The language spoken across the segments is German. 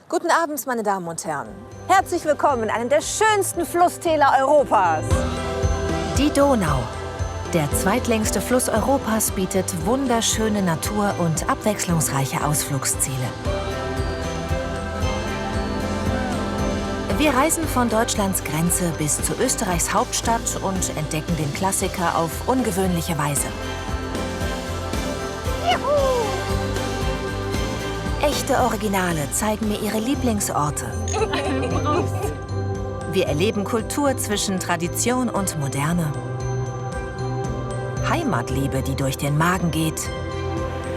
Guten Abend, meine Damen und Herren. Herzlich willkommen in einem der schönsten Flusstäler Europas. Die Donau. Der zweitlängste Fluss Europas bietet wunderschöne Natur und abwechslungsreiche Ausflugsziele. Wir reisen von Deutschlands Grenze bis zu Österreichs Hauptstadt und entdecken den Klassiker auf ungewöhnliche Weise. Juhu! Echte Originale zeigen mir ihre Lieblingsorte. Wir erleben Kultur zwischen Tradition und Moderne. Heimatliebe, die durch den Magen geht.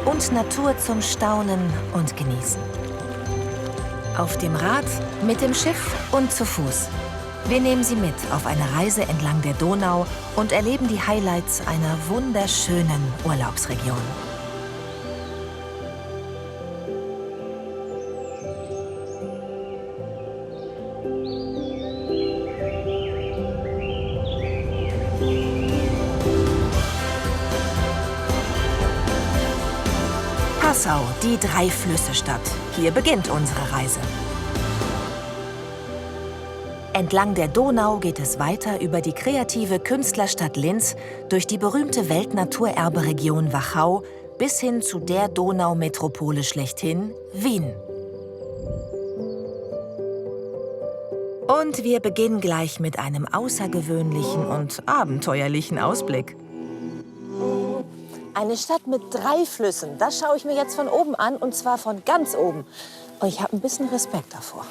Und Natur zum Staunen und Genießen. Auf dem Rad, mit dem Schiff und zu Fuß. Wir nehmen Sie mit auf eine Reise entlang der Donau und erleben die Highlights einer wunderschönen Urlaubsregion. Passau, die Drei-Flüsse-Stadt. Hier beginnt unsere Reise. Entlang der Donau geht es weiter über die kreative Künstlerstadt Linz, durch die berühmte Weltnaturerbe-Region Wachau bis hin zu der Donaumetropole schlechthin, Wien. Und wir beginnen gleich mit einem außergewöhnlichen und abenteuerlichen Ausblick. Eine Stadt mit 3 Flüssen. Das schaue ich mir jetzt von oben an, und zwar von ganz oben. Und ich habe ein bisschen Respekt davor.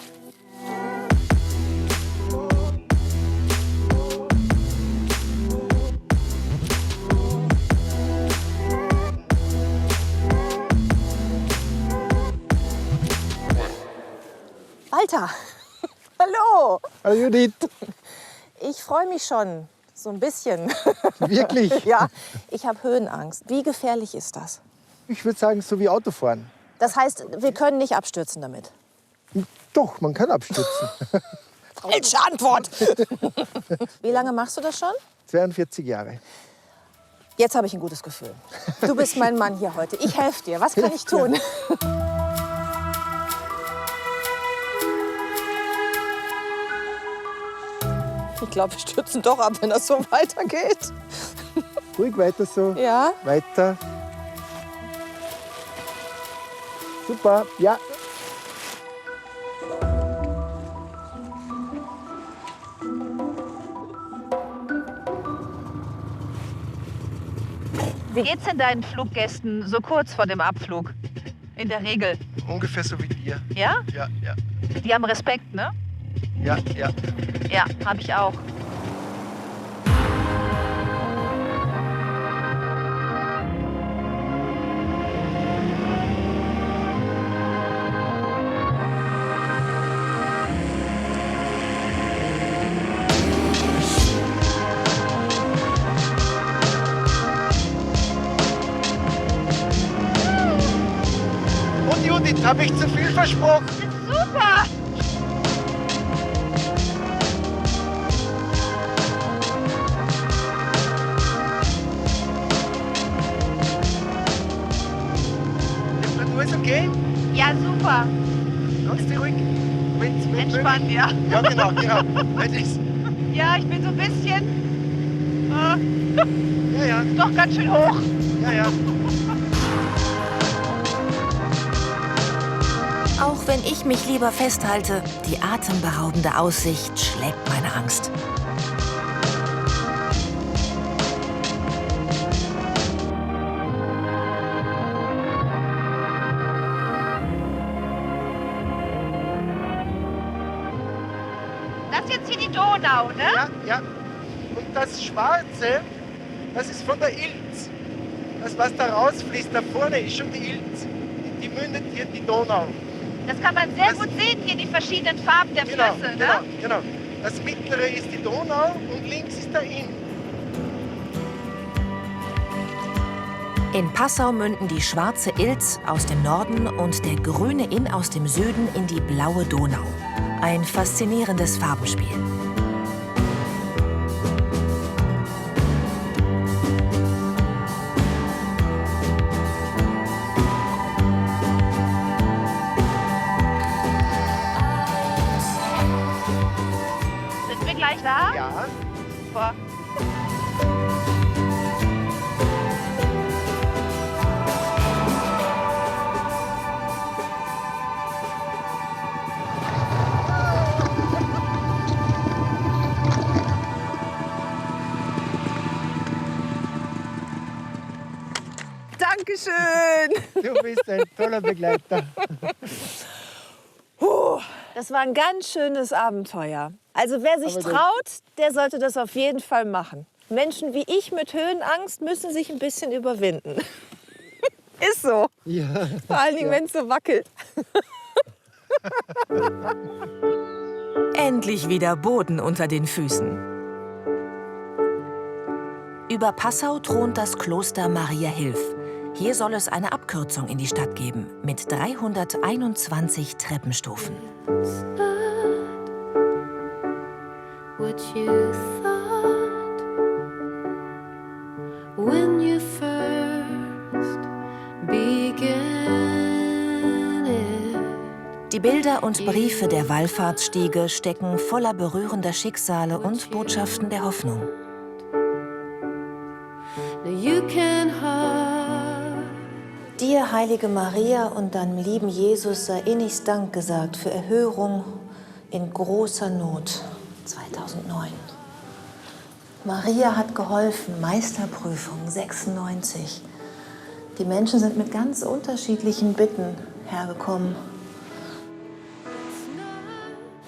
Walter, hallo. Hallo Judith. Ich freue mich schon. So ein bisschen. Wirklich? Ja, ich habe Höhenangst. Wie gefährlich ist das? Ich würde sagen, so wie Autofahren. Das heißt, wir können nicht abstürzen damit. Doch, man kann abstürzen. Falsche Antwort! Wie lange machst du das schon? 42 Jahre. Jetzt habe ich ein gutes Gefühl. Du bist mein Mann hier heute. Ich helfe dir. Was kann ich tun? Ich glaube, wir stürzen doch ab, wenn das so weitergeht. Ruhig weiter so. Ja? Weiter. Super, ja. Wie geht's denn deinen Fluggästen so kurz vor dem Abflug? In der Regel. Ungefähr so wie dir. Ja? Ja, ja. Die haben Respekt, ne? Ja, ja. Ja, habe ich auch. Und Judith, habe ich zu viel versprochen? Super! Temperatur ist okay? Ja, super. Ganz ruhig. Entspannt, ja. Ja, genau, genau. Das ist, Ja, ich bin so ein bisschen ja, ja, doch ganz schön hoch. ja, ja. Auch wenn ich mich lieber festhalte, die atemberaubende Aussicht schlägt meine Angst. Das ist jetzt hier die Donau, ne? Ja, ja. Und das Schwarze, das ist von der Ilz. Das, was da rausfließt, da vorne ist schon die Ilz. Die mündet hier in die Donau. Das kann man sehr Das- gut sehen, hier die verschiedenen Farben der Genau, Flüsse, genau, ne? genau. Das mittlere ist die Donau und links ist der Inn. In Passau münden die schwarze Ilz aus dem Norden und der grüne Inn aus dem Süden in die blaue Donau. Ein faszinierendes Farbenspiel. da? Ja. Super. Dankeschön. Du bist ein toller Begleiter. Das war ein ganz schönes Abenteuer. Also wer sich Aber das- traut, der sollte das auf jeden Fall machen. Menschen wie ich mit Höhenangst müssen sich ein bisschen überwinden. Ist so. Ja. Vor allen Dingen, wenn es so wackelt. Endlich wieder Boden unter den Füßen. Über Passau thront das Kloster Maria Hilf. Hier soll es eine Abkürzung in die Stadt geben, mit 321 Treppenstufen. What you thought when you first began it. Die Bilder und Briefe der Wallfahrtsstiege stecken voller berührender Schicksale und Botschaften der Hoffnung. Now you can hide. Dir, heilige Maria, und deinem lieben Jesus sei innigst Dank gesagt für Erhörung in großer Not 2009. Maria hat geholfen, Meisterprüfung 96. Die Menschen sind mit ganz unterschiedlichen Bitten hergekommen.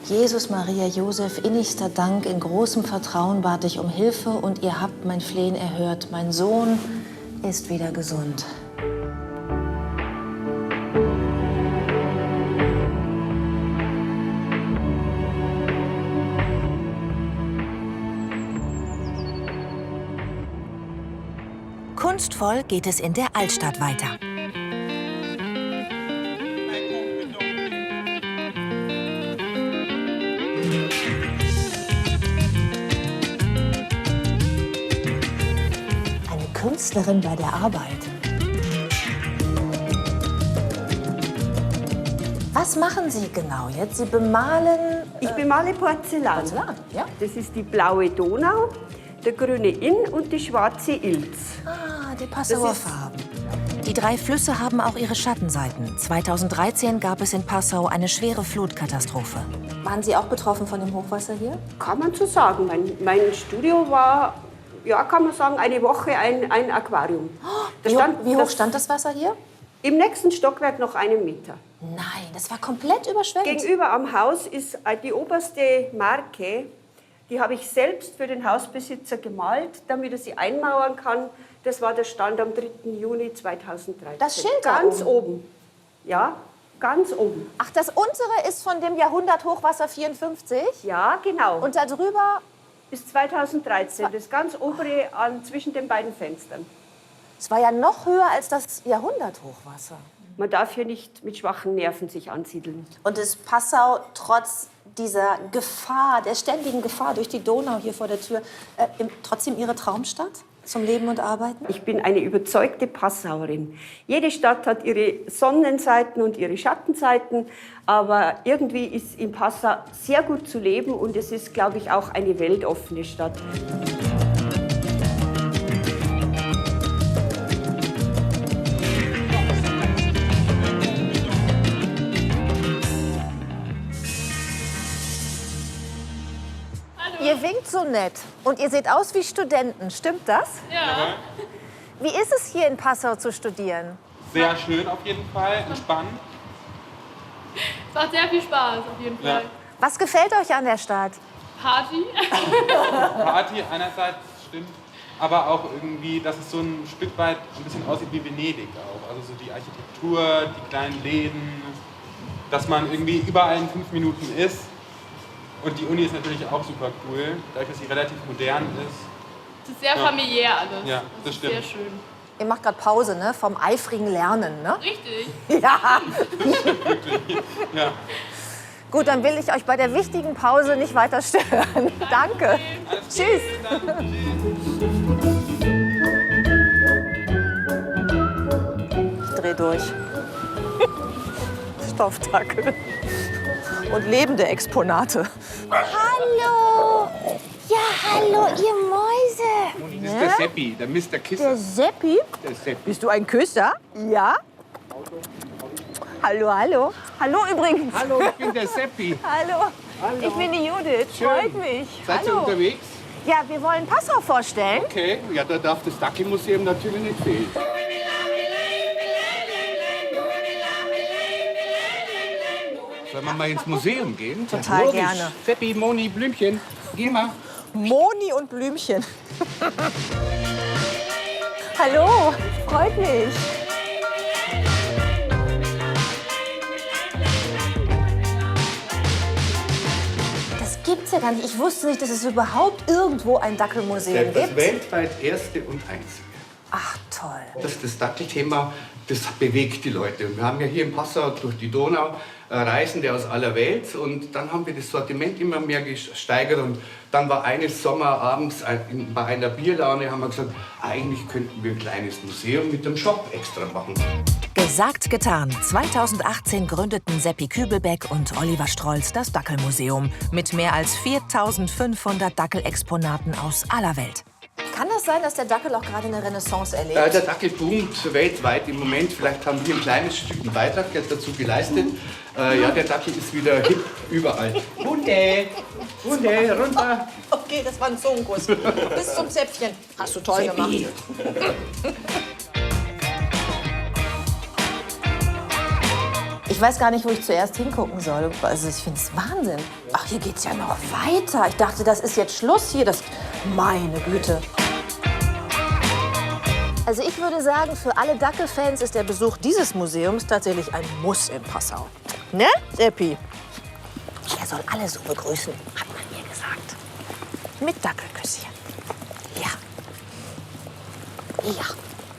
Jesus, Maria, Josef, innigster Dank, in großem Vertrauen bat ich um Hilfe und ihr habt mein Flehen erhört. Mein Sohn ist wieder gesund. Kunstvoll geht es in der Altstadt weiter. Eine Künstlerin bei der Arbeit. Was machen Sie genau jetzt? Sie bemalen Ich bemale Porzellan. Porzellan, ja? Das ist die blaue Donau, der grüne Inn und die schwarze Ilz. Ah, die Passauer Das ist- Farben. Die drei Flüsse haben auch ihre Schattenseiten. 2013 gab es in Passau eine schwere Flutkatastrophe. Waren Sie auch betroffen von dem Hochwasser hier? Kann man so sagen. Mein Studio war, ja, kann man sagen, eine Woche ein Aquarium. Da Wie hoch das- stand das Wasser hier? Im nächsten Stockwerk noch 1 Meter. Nein, das war komplett überschwemmt. Gegenüber am Haus ist die oberste Marke. Die habe ich selbst für den Hausbesitzer gemalt, damit er sie einmauern kann. Das war der Stand am 3. Juni 2013. Das Schild da Ganz oben? oben. Ja, ganz oben. Ach, das untere ist von dem Jahrhundert-Hochwasser 54. Ja, genau. Und da drüber, Bis 2013, das ganz obere zwischen den beiden Fenstern. es war ja noch höher als das Jahrhundert-Hochwasser. Man darf hier nicht mit schwachen Nerven sich ansiedeln. Und ist Passau trotz dieser Gefahr, der ständigen Gefahr durch die Donau hier vor der Tür, trotzdem Ihre Traumstadt zum Leben und Arbeiten? Ich bin eine überzeugte Passauerin. Jede Stadt hat ihre Sonnenseiten und ihre Schattenseiten, aber irgendwie ist in Passau sehr gut zu leben und es ist, glaube ich, auch eine weltoffene Stadt. Ihr winkt so nett und ihr seht aus wie Studenten, stimmt das? Ja. Wie ist es hier in Passau zu studieren? Sehr schön auf jeden Fall, entspannt. Es macht sehr viel Spaß, auf jeden Ja. Fall. Was gefällt euch an der Stadt? Party. Party einerseits stimmt, aber auch irgendwie, dass es so ein Stück weit ein bisschen aussieht wie Venedig auch. Also so die Architektur, die kleinen Läden, dass man irgendwie überall in 5 Minuten ist. Und die Uni ist natürlich auch super cool, dadurch, dass sie relativ modern ist. Es ist sehr familiär alles. Ja, das ist stimmt. sehr schön. Ihr macht gerade Pause, ne? Vom eifrigen Lernen, ne? Richtig. Ja. Ja. Gut, dann will ich euch bei der wichtigen Pause nicht weiter stören. Danke. Tschüss. Ich dreh durch. Stoffdackel. Und lebende Exponate. Hallo! Ja, hallo, ihr Mäuse. Moni, das ist der Seppi, der Mr. Kisser. Der Seppi? Der Seppi. Bist du ein Küsser? Ja. Hallo, hallo. Hallo übrigens. Hallo, ich bin der Seppi. Hallo. Ich bin die Judith. Schön. Freut mich. Seid ihr hallo. unterwegs? Ja, wir wollen Passau vorstellen. Okay, ja, da darf das Dackelmuseum natürlich nicht fehlen. Sollen wir mal ins Museum gehen? Total Logisch. gerne. Seppi, Moni, Blümchen, geh mal. Moni und Blümchen. Hallo, freut mich. Das gibt's ja gar nicht. Ich wusste nicht, dass es überhaupt irgendwo ein Dackelmuseum Das gibt. weltweit erste und einzige. Ach, toll. Das Dackelthema, das bewegt die Leute. Und wir haben ja hier in Passau durch die Donau Reisende aus aller Welt. Und dann haben wir das Sortiment immer mehr gesteigert. Und dann war eines Sommerabends bei einer Bierlaune, haben wir gesagt, eigentlich könnten wir ein kleines Museum mit einem Shop extra machen. Gesagt, getan. 2018 gründeten Seppi Kübelbeck und Oliver Strolz das Dackelmuseum mit mehr als 4.500 Dackelexponaten aus aller Welt. Kann das sein, dass der Dackel auch gerade eine Renaissance erlebt? Der Dackel boomt weltweit im Moment. Vielleicht haben wir ein kleines Stück Beitrag dazu geleistet. Ja, der Dackel ist wieder hip überall. Hunde, Hunde, runter. Okay, das war ein Zungenkuss. Bis zum Zäpfchen. Hast du toll gemacht. Ich weiß gar nicht, wo ich zuerst hingucken soll. Also ich finde es Wahnsinn. Ach, hier geht's ja noch weiter. Ich dachte, das ist jetzt Schluss hier. Meine Güte. Also ich würde sagen, für alle Dackelfans ist der Besuch dieses Museums tatsächlich ein Muss in Passau. Ne, Seppi? Er soll alle so begrüßen, hat man mir gesagt. Mit Dackelküsschen. Ja. Ja.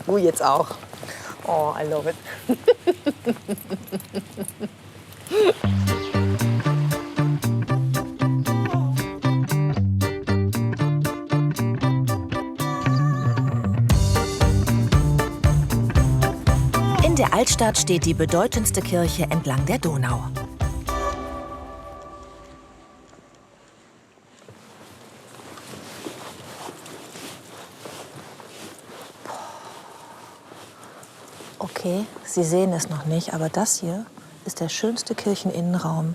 Du jetzt auch. Oh, I love it. In der Altstadt steht die bedeutendste Kirche entlang der Donau. Okay, Sie sehen es noch nicht, aber das hier ist der schönste Kircheninnenraum,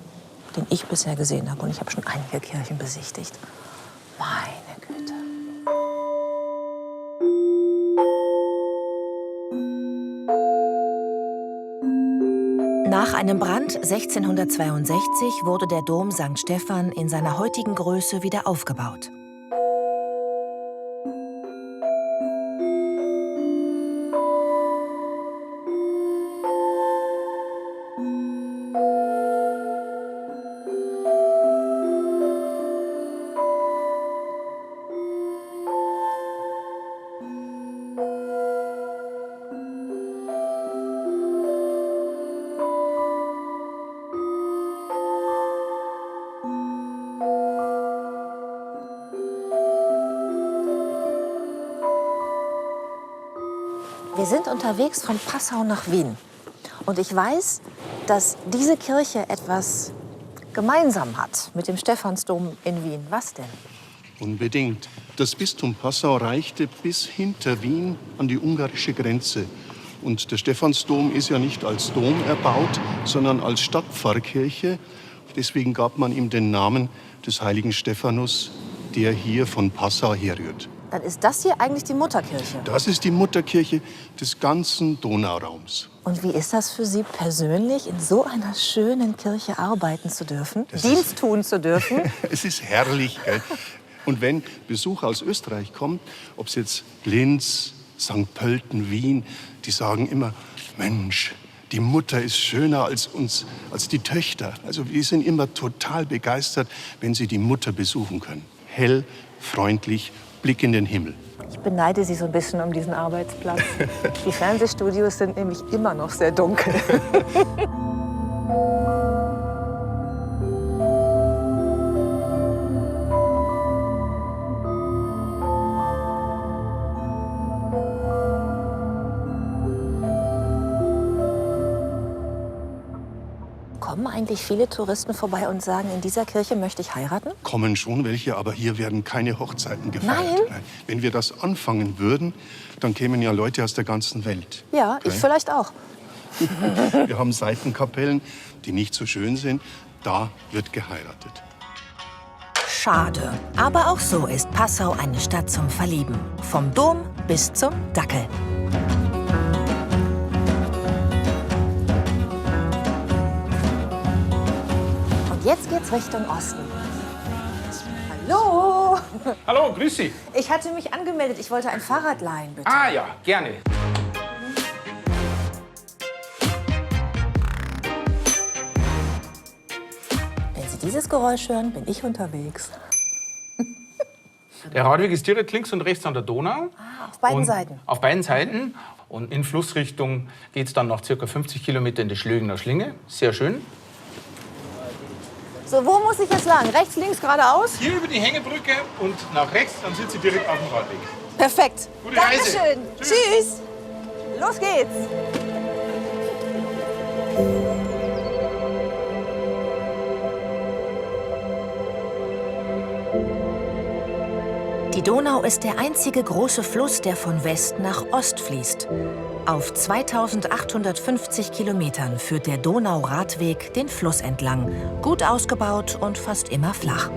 den ich bisher gesehen habe. Und ich habe schon einige Kirchen besichtigt. Meine Güte. Nach einem Brand 1662 wurde der Dom St. Stephan in seiner heutigen Größe wieder aufgebaut. Wir sind unterwegs von Passau nach Wien. Und ich weiß, dass diese Kirche etwas gemeinsam hat mit dem Stephansdom in Wien. Was denn? Unbedingt. Das Bistum Passau reichte bis hinter Wien an die ungarische Grenze. Und der Stephansdom ist ja nicht als Dom erbaut, sondern als Stadtpfarrkirche. Deswegen gab man ihm den Namen des heiligen Stephanus, der hier von Passau herrührt. Dann ist das hier eigentlich die Mutterkirche. Das ist die Mutterkirche des ganzen Donauraums. Und wie ist das für Sie persönlich, in so einer schönen Kirche arbeiten zu dürfen, Dienst tun zu dürfen? Es ist herrlich, gell? Und wenn Besucher aus Österreich kommen, ob es jetzt Linz, St. Pölten, Wien, die sagen immer, Mensch, die Mutter ist schöner als uns, als die Töchter. Also wir sind immer total begeistert, wenn sie die Mutter besuchen können. Hell, freundlich, Blick in den Himmel. Ich beneide Sie so ein bisschen um diesen Arbeitsplatz. Die Fernsehstudios sind nämlich immer noch sehr dunkel. Kommen eigentlich viele Touristen vorbei und sagen, in dieser Kirche möchte ich heiraten? Kommen schon welche, aber hier werden keine Hochzeiten gefeiert. Nein? Wenn wir das anfangen würden, dann kämen ja Leute aus der ganzen Welt. Ja, ich vielleicht auch. Wir haben Seitenkapellen, die nicht so schön sind. Da wird geheiratet. Schade. Aber auch so ist Passau eine Stadt zum Verlieben. Vom Dom bis zum Dackel. Und jetzt geht's Richtung Osten. Hallo! Hallo, grüß Sie. Ich hatte mich angemeldet. Ich wollte ein Fahrrad leihen, bitte. Ah ja, gerne. Wenn Sie dieses Geräusch hören, bin ich unterwegs. Der Radweg ist direkt links und rechts an der Donau. Auf beiden Und Seiten. Auf beiden Seiten. Und in Flussrichtung geht es dann noch ca. 50 Kilometer in die Schlögener Schlinge. Sehr schön. So, wo muss ich jetzt lang? Rechts, links, geradeaus? Hier über die Hängebrücke und nach rechts, dann sind Sie direkt auf dem Radweg. Perfekt. Gute Reise. Dankeschön. Tschüss. Los geht's. Die Donau ist der einzige große Fluss, der von West nach Ost fließt. Auf 2850 Kilometern führt der Donauradweg den Fluss entlang, gut ausgebaut und fast immer flach.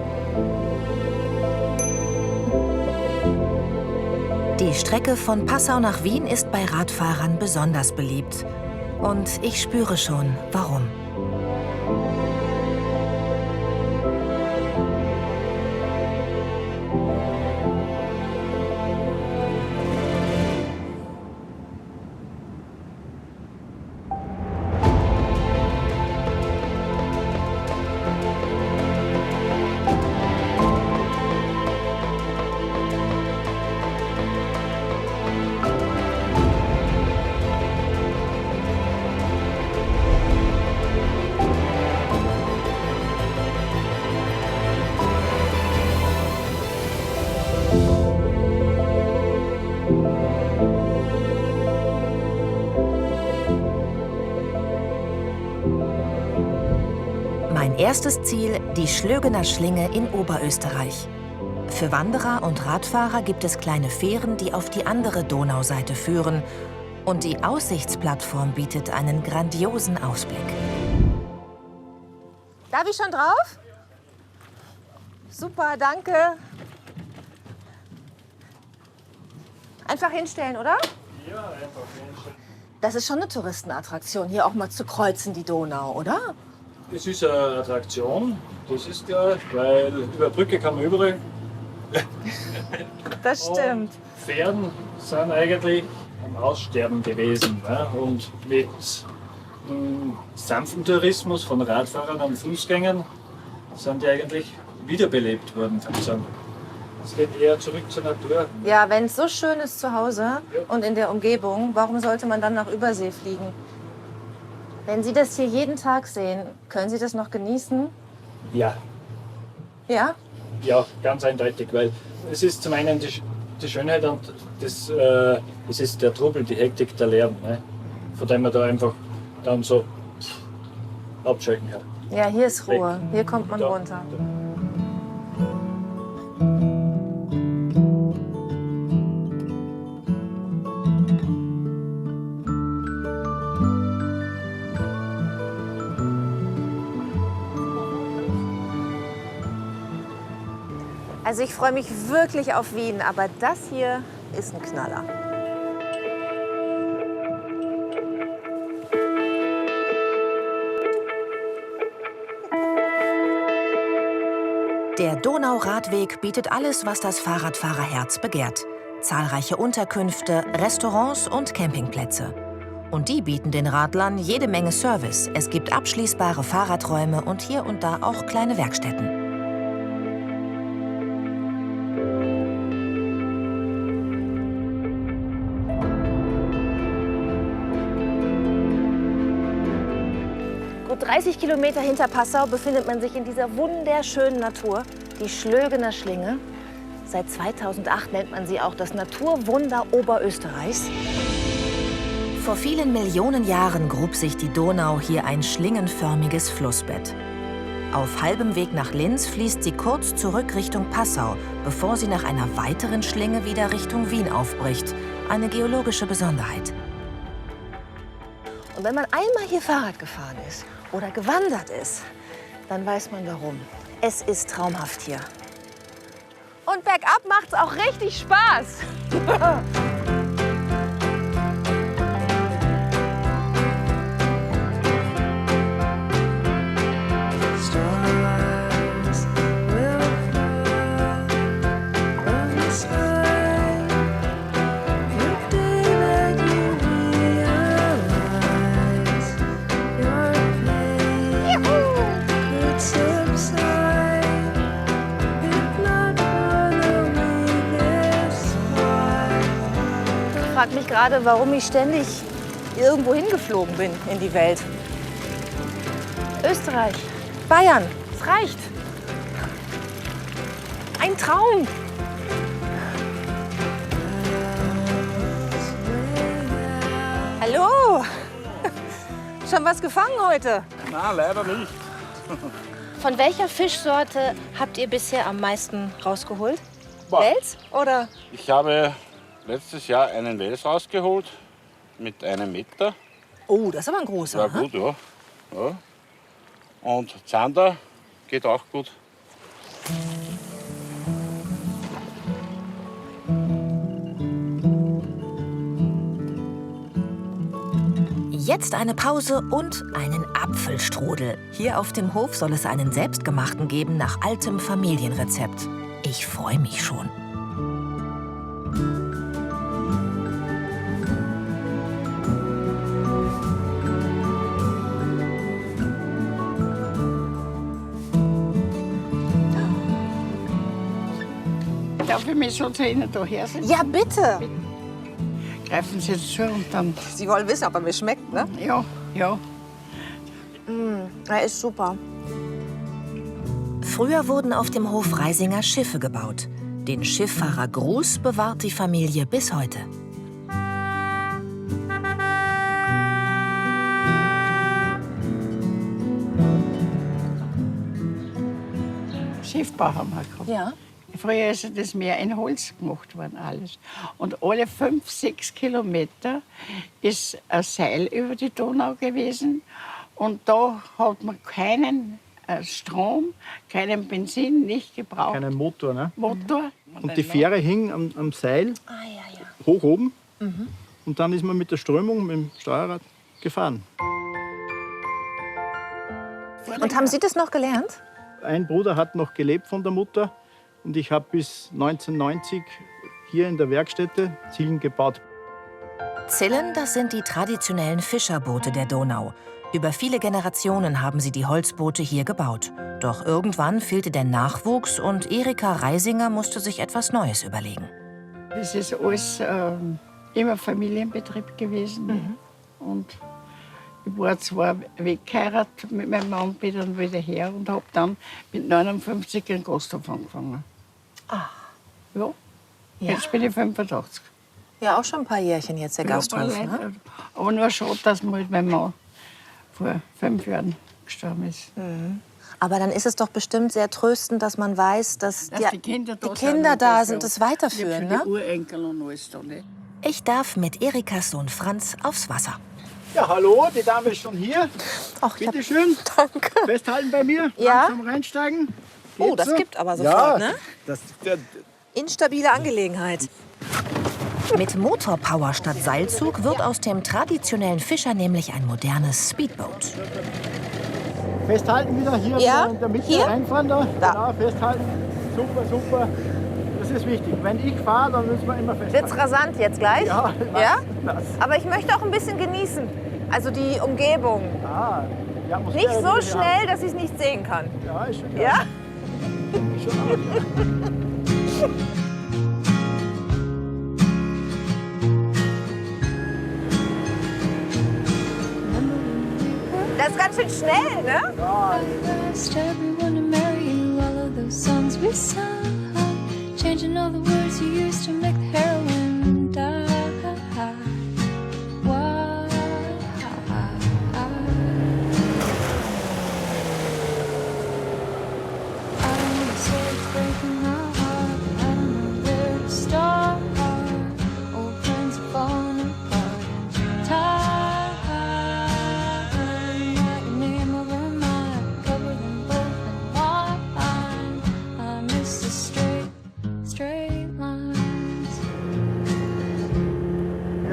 Die Strecke von Passau nach Wien ist bei Radfahrern besonders beliebt. Und ich spüre schon, warum. Mein erstes Ziel, die Schlögener Schlinge in Oberösterreich. Für Wanderer und Radfahrer gibt es kleine Fähren, die auf die andere Donauseite führen. Und die Aussichtsplattform bietet einen grandiosen Ausblick. Darf ich schon drauf? Super, danke. Einfach hinstellen, oder? Ja, einfach hinstellen. Das ist schon eine Touristenattraktion, hier auch mal zu kreuzen, die Donau, oder? Es ist eine Attraktion, das ist klar, weil über Brücke kann man überall. Das stimmt. Und Pferden sind eigentlich am Aussterben gewesen. Ne? Und mit sanftem Tourismus von Radfahrern und Fußgängern sind die eigentlich wiederbelebt worden, kann ich sagen. Es geht eher zurück zur Natur. Ja, wenn es so schön ist zu Hause und in der Umgebung, warum sollte man dann nach Übersee fliegen? Wenn Sie das hier jeden Tag sehen, können Sie das noch genießen? Ja. Ja? Ja, ganz eindeutig, weil es ist zum einen die Schönheit und es ist der Trubel, die Hektik, der Lärm, ne? Von dem man da einfach dann so abschalten kann. Ja, hier ist Ruhe. Hier kommt man runter. Also ich freue mich wirklich auf Wien, aber das hier ist ein Knaller. Der Donauradweg bietet alles, was das Fahrradfahrerherz begehrt. Zahlreiche Unterkünfte, Restaurants und Campingplätze. Und die bieten den Radlern jede Menge Service. Es gibt abschließbare Fahrradräume und hier und da auch kleine Werkstätten. Gut 30 Kilometer hinter Passau befindet man sich in dieser wunderschönen Natur, die Schlögener Schlinge. Seit 2008 nennt man sie auch das Naturwunder Oberösterreichs. Vor vielen Millionen Jahren grub sich die Donau hier ein schlingenförmiges Flussbett. Auf halbem Weg nach Linz fließt sie kurz zurück Richtung Passau, bevor sie nach einer weiteren Schlinge wieder Richtung Wien aufbricht. Eine geologische Besonderheit. Und wenn man einmal hier Fahrrad gefahren ist oder gewandert ist, dann weiß man warum. Es ist traumhaft hier. Und bergab macht's auch richtig Spaß. Ich frage mich gerade, warum ich ständig irgendwo hingeflogen bin in die Welt. Österreich, Bayern, es reicht. Ein Traum. Hallo. Schon was gefangen heute? Na, leider nicht. Von welcher Fischsorte habt ihr bisher am meisten rausgeholt? Wels oder? Ich habe letztes Jahr einen Wels rausgeholt mit 1 Meter. Oh, das ist aber ein großer. War gut, ja. Ja. Und Zander geht auch gut. Jetzt eine Pause und einen Apfelstrudel. Hier auf dem Hof soll es einen selbstgemachten geben nach altem Familienrezept. Ich freue mich schon. Darf ich mich so zu Ihnen da hersetzen? Ja, bitte. Greifen Sie jetzt zu und dann... Sie wollen wissen, ob er mir schmeckt, ne? Ja, ja. Er ist super. Früher wurden auf dem Hof Reisinger Schiffe gebaut. Den Schifffahrer Gruß bewahrt die Familie bis heute. Schiffbau haben wir gehabt. Ja. Früher ist das Meer in Holz gemacht worden, alles. Und alle 5, 6 Kilometer ist ein Seil über die Donau gewesen. Und da hat man keinen Strom, keinen Benzin nicht gebraucht. Keinen Motor, ne? Motor. Und die Fähre hing am Seil hoch oben. Und dann ist man mit der Strömung, mit dem Steuerrad gefahren. Und haben Sie das noch gelernt? Ein Bruder hat noch gelebt von der Mutter. Und ich habe bis 1990 hier in der Werkstätte Zillen gebaut. Zillen, das sind die traditionellen Fischerboote der Donau. Über viele Generationen haben sie die Holzboote hier gebaut. Doch irgendwann fehlte der Nachwuchs und Erika Reisinger musste sich etwas Neues überlegen. Das ist alles immer Familienbetrieb gewesen. Und ich war zwar weggeheiratet mit meinem Mann, bin dann wieder her und habe dann mit 59 einen Gasthof angefangen. Ach. Ja. Ja. Jetzt bin ich 85. Ja, auch schon ein paar Jährchen jetzt, der Gasthof. Ja, Ne? aber nur schade, dass mein Mann vor 5 Jahren gestorben ist. Aber dann ist es doch bestimmt sehr tröstend, dass man weiß, dass die Kinder da sind, das weiterführen. Ja, für die Ne? Urenkel und alles da nicht. Ich darf mit Erikas Sohn Franz aufs Wasser. Ja, hallo, die Dame ist schon hier. Ach, bitte schön. Danke. Festhalten bei mir. Ja. Langsam reinsteigen. Oh, Geht das so? gibt aber sofort, ja, ne? Der Instabile Angelegenheit. Mit Motorpower statt Seilzug wird aus dem traditionellen Fischer nämlich ein modernes Speedboot. Festhalten wieder hier Ja, in der Mitte hier? reinfahren. Da. Genau, festhalten. Super, super. Das ist wichtig. Wenn ich fahre, dann müssen wir immer festhalten. Wird's rasant jetzt gleich? Ja, Ja? Aber ich möchte auch ein bisschen genießen. Also die Umgebung. Ah, ja, muss Nicht ja so wieder schnell, dass ich es nicht sehen kann. Ja, ist schon Ja? Das ist ganz schön schnell, ne? Asked everyone to marry you, all of those songs we sung, changing all the words you used to make the heroine die. Why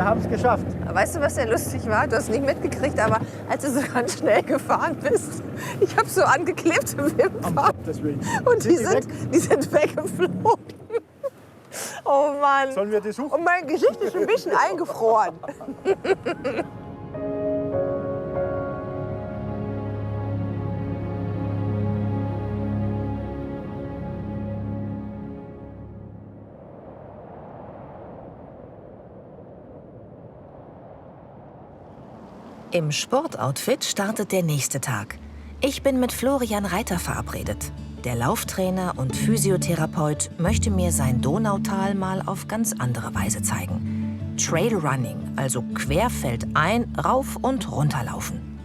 haben es geschafft. Weißt du, was sehr lustig war? Du hast nicht mitgekriegt, aber als du so ganz schnell gefahren bist, ich habe so angeklebte Wimpern. Und die sind weggeflogen. Oh Mann. Sollen wir die suchen? Und mein Gesicht ist ein bisschen eingefroren. Im Sportoutfit startet der nächste Tag. Ich bin mit Florian Reiter verabredet. Der Lauftrainer und Physiotherapeut möchte mir sein Donautal mal auf ganz andere Weise zeigen. Trailrunning, also querfeldein, rauf und runterlaufen.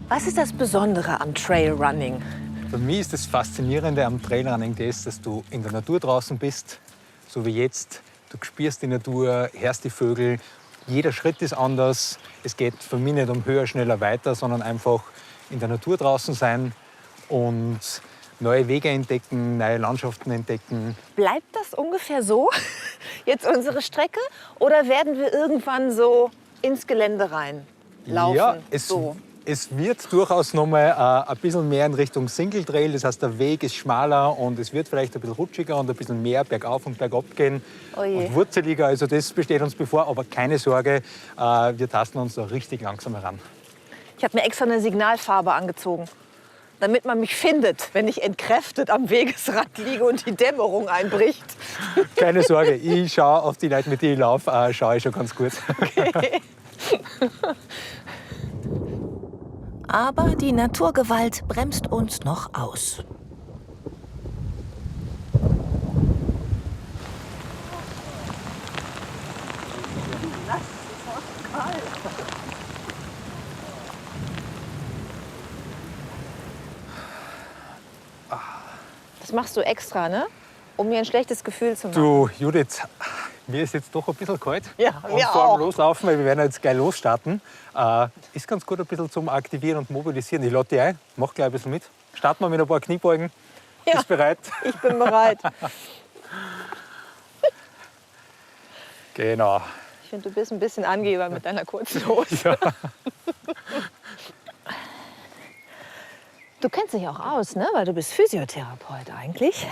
Was ist das Besondere am Trailrunning? Für mich ist das Faszinierende am Trailrunning das, dass du in der Natur draußen bist, so wie jetzt. Du spürst die Natur, hörst die Vögel. Jeder Schritt ist anders. Es geht für mich nicht um höher, schneller, weiter, sondern einfach in der Natur draußen sein und neue Wege entdecken, neue Landschaften entdecken. Bleibt das ungefähr so, jetzt unsere Strecke? Oder werden wir irgendwann so ins Gelände reinlaufen? Ja, es wird durchaus noch mal ein bisschen mehr in Richtung Single Trail. Das heißt, der Weg ist schmaler und es wird vielleicht ein bisschen rutschiger und ein bisschen mehr bergauf und bergab gehen. Oh je. Und wurzeliger. Also das besteht uns bevor. Aber keine Sorge, wir tasten uns da richtig langsam heran. Ich habe mir extra eine Signalfarbe angezogen, damit man mich findet, wenn ich entkräftet am Wegesrand liege und die Dämmerung einbricht. Keine Sorge, ich schaue auf die Leute, mit denen ich laufe, schaue ich schon ganz gut. Okay. Aber die Naturgewalt bremst uns noch aus. Das machst du extra, ne? Um mir ein schlechtes Gefühl zu machen. Du, Judith, mir ist jetzt doch ein bisschen kalt. Ja, und mir vor allem auch. loslaufen, weil wir werden jetzt gleich losstarten. Ist ganz gut ein bisschen zum Aktivieren und Mobilisieren. Ich lade dich ein, mach gleich ein bisschen mit. Starten wir mit ein paar Kniebeugen. Ja, Bist du bereit? Ich bin bereit. Genau. Ich finde, du bist ein bisschen Angeber mit deiner kurzen Hose. Ja. Du kennst dich auch aus, ne? Weil du bist Physiotherapeut eigentlich.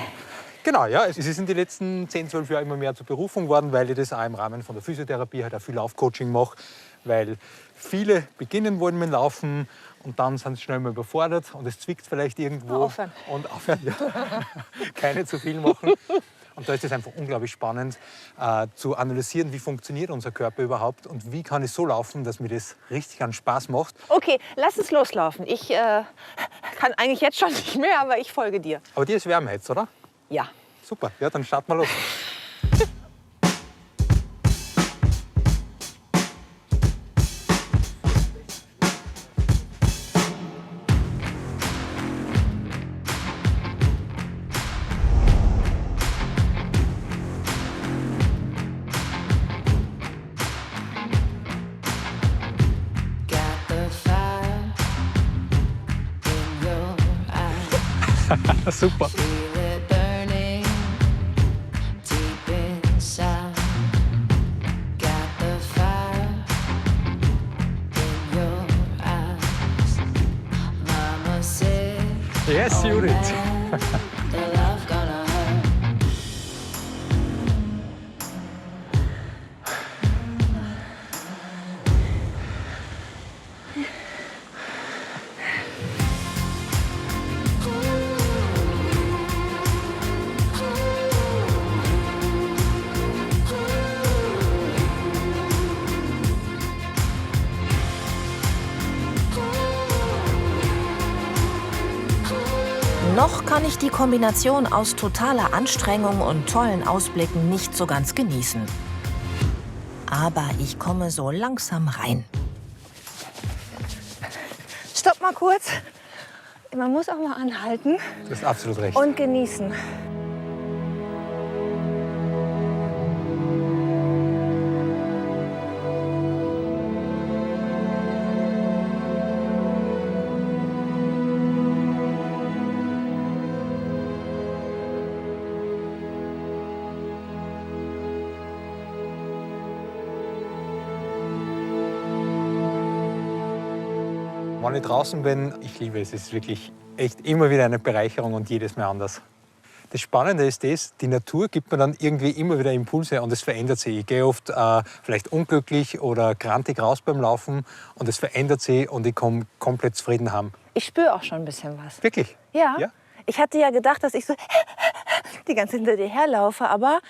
Genau, ja. Es ist in den letzten 10, 12 Jahren immer mehr zur Berufung geworden, weil ich das auch im Rahmen von der Physiotherapie halt auch viel Laufcoaching mache. Weil viele beginnen wollen mit dem Laufen und dann sind sie schnell mal überfordert und es zwickt vielleicht irgendwo. Aufhören. Und aufhören, ja. Keine zu viel machen. Und da ist es einfach unglaublich spannend zu analysieren, wie funktioniert unser Körper überhaupt und wie kann es so laufen, dass mir das richtig an Spaß macht. Okay, lass uns loslaufen. Ich kann eigentlich jetzt schon nicht mehr, aber ich folge dir. Aber dir ist wärmer jetzt, oder? Ja. Super, ja, dann starten wir los. Super. Yes, Judith. Noch kann ich die Kombination aus totaler Anstrengung und tollen Ausblicken nicht so ganz genießen. Aber ich komme so langsam rein. Stopp mal kurz. Man muss auch mal anhalten Du hast absolut recht. und genießen. wenn ich draußen bin, ich liebe es. Es ist wirklich echt immer wieder eine Bereicherung und jedes Mal anders. Das Spannende ist das, die Natur gibt mir dann irgendwie immer wieder Impulse und es verändert sich. Ich gehe oft vielleicht unglücklich oder grantig raus beim Laufen und es verändert sich und ich komme komplett zufrieden heim. Ich spüre auch schon ein bisschen was. Wirklich? Ja. Ja? Ich hatte ja gedacht, dass ich so die ganze hinter dir herlaufe, aber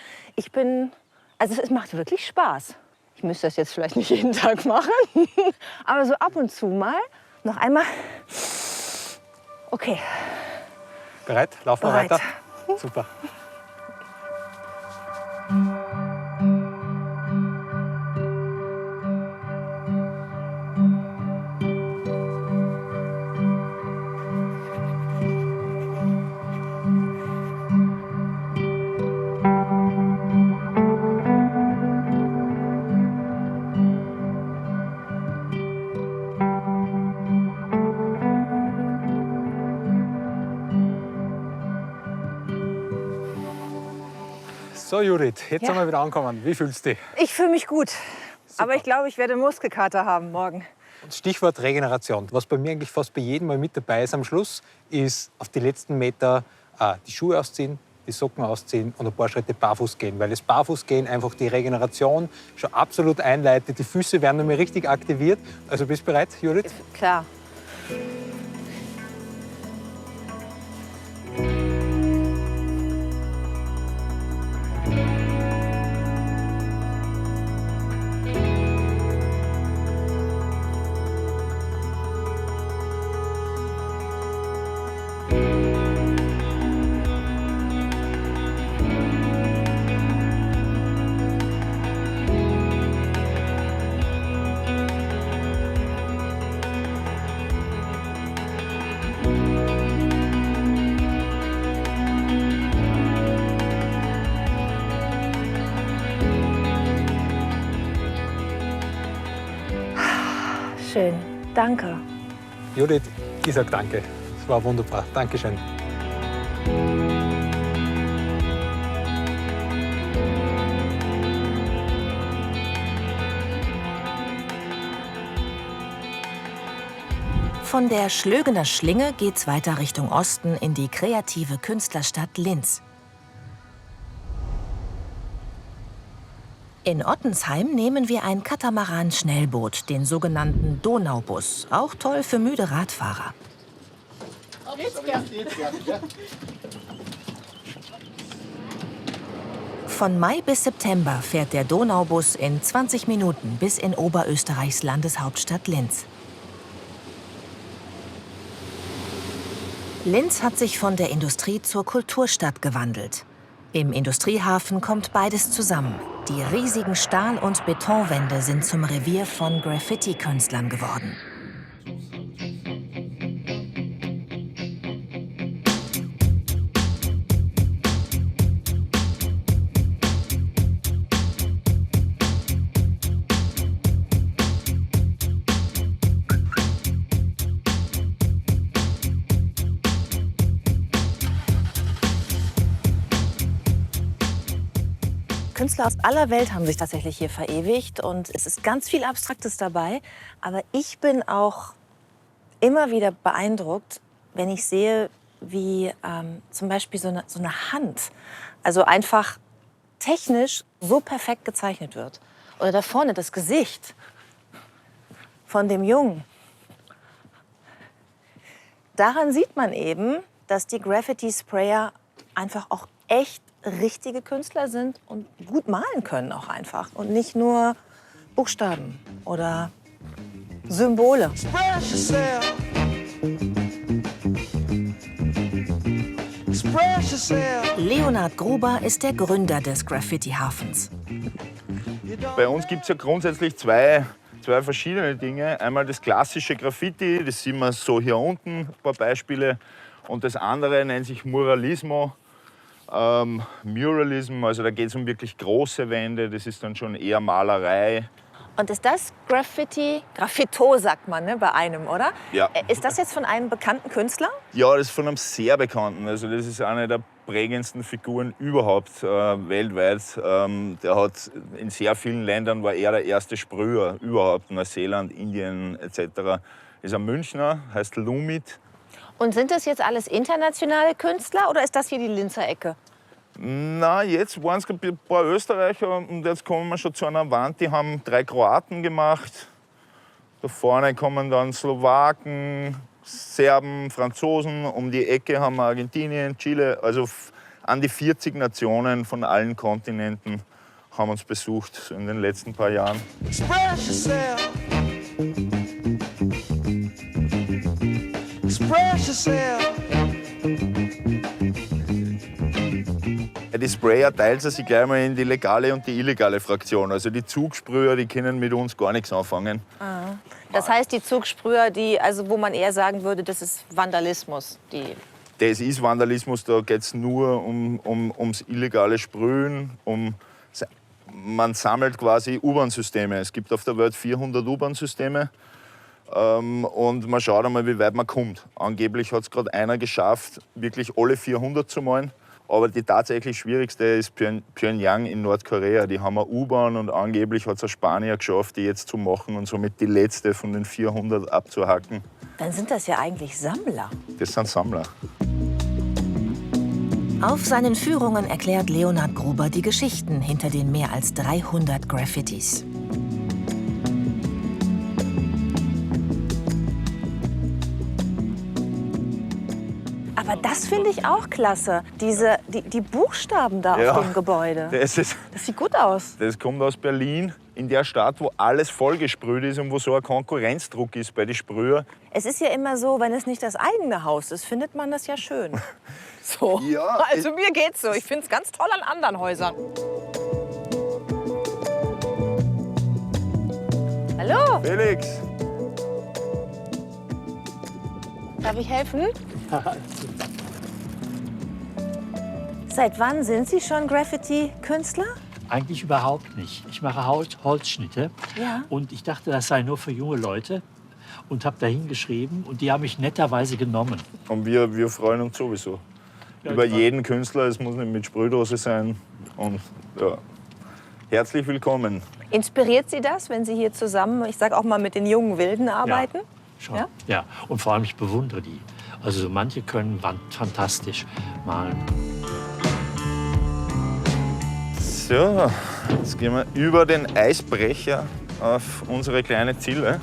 also es macht wirklich Spaß. Ich müsste das jetzt vielleicht nicht jeden Tag machen, aber so ab und zu mal noch einmal. Okay. Bereit? Laufen wir Bereit. weiter? Super. So Judith, jetzt sind wir wieder angekommen. Wie fühlst du dich? Ich fühle mich gut. Aber ich glaube, ich werde Muskelkater haben morgen. Stichwort Regeneration. Was bei mir eigentlich fast bei jedem Mal mit dabei ist am Schluss, ist auf die letzten Meter die Schuhe ausziehen, die Socken ausziehen und ein paar Schritte barfuß gehen. Weil das Barfußgehen einfach die Regeneration schon absolut einleitet. Die Füße werden nochmal richtig aktiviert. Also bist du bereit, Judith? Klar. Schön. Danke. Judith, ich sag danke. Es war wunderbar. Dankeschön. Von der Schlögener Schlinge geht's weiter Richtung Osten in die kreative Künstlerstadt Linz. In Ottensheim nehmen wir ein Katamaran-Schnellboot, den sogenannten Donaubus. Auch toll für müde Radfahrer. Von Mai bis September fährt der Donaubus in 20 Minuten bis in Oberösterreichs Landeshauptstadt Linz. Linz hat sich von der Industrie zur Kulturstadt gewandelt. Im Industriehafen kommt beides zusammen. Die riesigen Stahl- und Betonwände sind zum Revier von Graffiti-Künstlern geworden. Künstler aus aller Welt haben sich tatsächlich hier verewigt und es ist ganz viel Abstraktes dabei. Aber ich bin auch immer wieder beeindruckt, wenn ich sehe, wie zum Beispiel so eine Hand, also einfach technisch so perfekt gezeichnet wird. Oder da vorne das Gesicht von dem Jungen. Daran sieht man eben, dass die Graffiti-Sprayer einfach auch echt richtige Künstler sind und gut malen können auch einfach. Und nicht nur Buchstaben oder Symbole. Leonhard Gruber ist der Gründer des Graffiti-Hafens. Bei uns gibt es ja grundsätzlich zwei verschiedene Dinge. Einmal das klassische Graffiti, das sehen wir so hier unten, ein paar Beispiele. Und das andere nennt sich Muralismo. Muralism, also da geht es um wirklich große Wände, das ist dann schon eher Malerei. Und ist das Graffiti, Graffito sagt man, ne, bei einem, oder? Ja. Ist das jetzt von einem bekannten Künstler? Ja, das ist von einem sehr bekannten. Also das ist eine der prägendsten Figuren überhaupt weltweit. Der hat in sehr vielen Ländern war er der erste Sprüher überhaupt, Neuseeland, Indien etc. Ist ein Münchner, heißt Lumit. Und sind das jetzt alles internationale Künstler oder ist das hier die Linzer Ecke? Na, jetzt waren es ein paar Österreicher und jetzt kommen wir schon zu einer Wand, die haben 3 Kroaten gemacht. Da vorne kommen dann Slowaken, Serben, Franzosen. Um die Ecke haben wir Argentinien, Chile. Also an die 40 Nationen von allen Kontinenten haben uns besucht so in den letzten paar Jahren. Express yourself. Express yourself. Die Sprayer teilt sich gleich mal in die legale und die illegale Fraktion. Also die Zugsprüher, die können mit uns gar nichts anfangen. Ah. Das heißt, die Zugsprüher, wo man eher sagen würde, das ist Vandalismus. Das ist Vandalismus, da geht es nur ums illegale Sprühen. Man sammelt quasi U-Bahn-Systeme. Es gibt auf der Welt 400 U-Bahn-Systeme. Und man schaut einmal, wie weit man kommt. Angeblich hat es gerade einer geschafft, wirklich alle 400 zu malen. Aber die tatsächlich schwierigste ist Pyongyang in Nordkorea. Die haben eine U-Bahn und angeblich hat es ein Spanier geschafft, die jetzt zu machen und somit die letzte von den 400 abzuhacken. Dann sind das ja eigentlich Sammler. Das sind Sammler. Auf seinen Führungen erklärt Leonhard Gruber die Geschichten hinter den mehr als 300 Graffitis. Aber das finde ich auch klasse. Die Buchstaben da auf dem Gebäude. Das sieht gut aus. Das kommt aus Berlin, in der Stadt, wo alles vollgesprüht ist und wo so ein Konkurrenzdruck ist bei den Sprüher. Es ist ja immer so, wenn es nicht das eigene Haus ist, findet man das ja schön. So. Ja, also mir geht's so. Ich finde es ganz toll an anderen Häusern. Hallo. Felix. Darf ich helfen? Seit wann sind Sie schon Graffiti-Künstler? Eigentlich überhaupt nicht. Ich mache Holzschnitte. Ja. Und ich dachte, das sei nur für junge Leute. Und habe da hingeschrieben. Und die haben mich netterweise genommen. Und wir freuen uns sowieso. Ja, über jeden Künstler. Es muss nicht mit Sprühdose sein. Und ja, herzlich willkommen. Inspiriert Sie das, wenn Sie hier zusammen, ich sage auch mal, mit den jungen Wilden arbeiten? Ja, schon. Ja? Und vor allem, ich bewundere die. Also manche können fantastisch malen. So, jetzt gehen wir über den Eisbrecher auf unsere kleine Zille.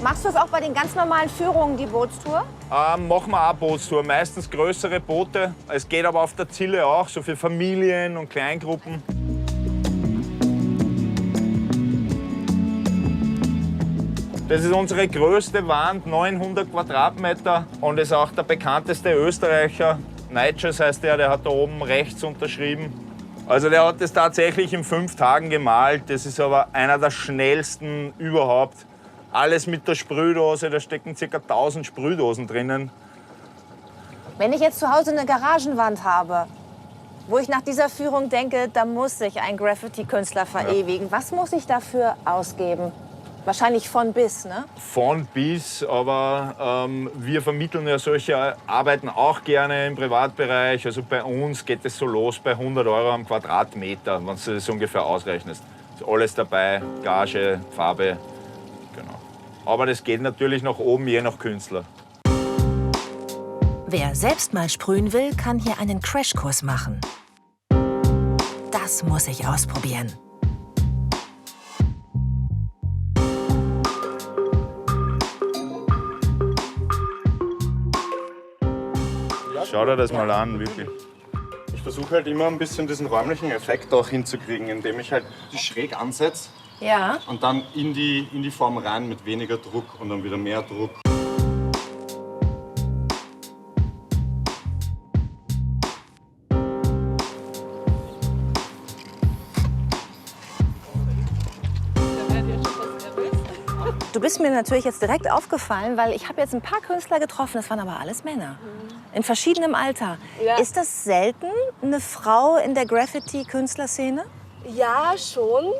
Machst du das auch bei den ganz normalen Führungen, die Bootstour? Machen wir auch Bootstour, meistens größere Boote. Es geht aber auf der Zille auch, so für Familien und Kleingruppen. Das ist unsere größte Wand, 900 Quadratmeter und ist auch der bekannteste Österreicher. Neitschers heißt der hat da oben rechts unterschrieben. Also der hat das tatsächlich in 5 Tagen gemalt. Das ist aber einer der schnellsten überhaupt. Alles mit der Sprühdose, da stecken ca. 1000 Sprühdosen drinnen. Wenn ich jetzt zu Hause eine Garagenwand habe, wo ich nach dieser Führung denke, da muss sich ein Graffiti-Künstler verewigen. Was muss ich dafür ausgeben? Wahrscheinlich von bis, ne? Von bis, aber wir vermitteln ja solche Arbeiten auch gerne im Privatbereich. Also bei uns geht es so los bei 100 € am Quadratmeter, wenn du das ungefähr ausrechnest. Ist alles dabei, Gage, Farbe, genau. Aber das geht natürlich nach oben, je nach Künstler. Wer selbst mal sprühen will, kann hier einen Crashkurs machen. Das muss ich ausprobieren. Schau dir das mal an, wirklich. Ich versuche halt immer ein bisschen diesen räumlichen Effekt auch hinzukriegen, indem ich halt die schräg ansetze. Ja. Und dann in die Form rein mit weniger Druck und dann wieder mehr Druck. Du bist mir natürlich jetzt direkt aufgefallen, weil ich habe jetzt ein paar Künstler getroffen, das waren aber alles Männer. In verschiedenem Alter. Ja. Ist das selten, eine Frau in der Graffiti-Künstlerszene? Ja, schon.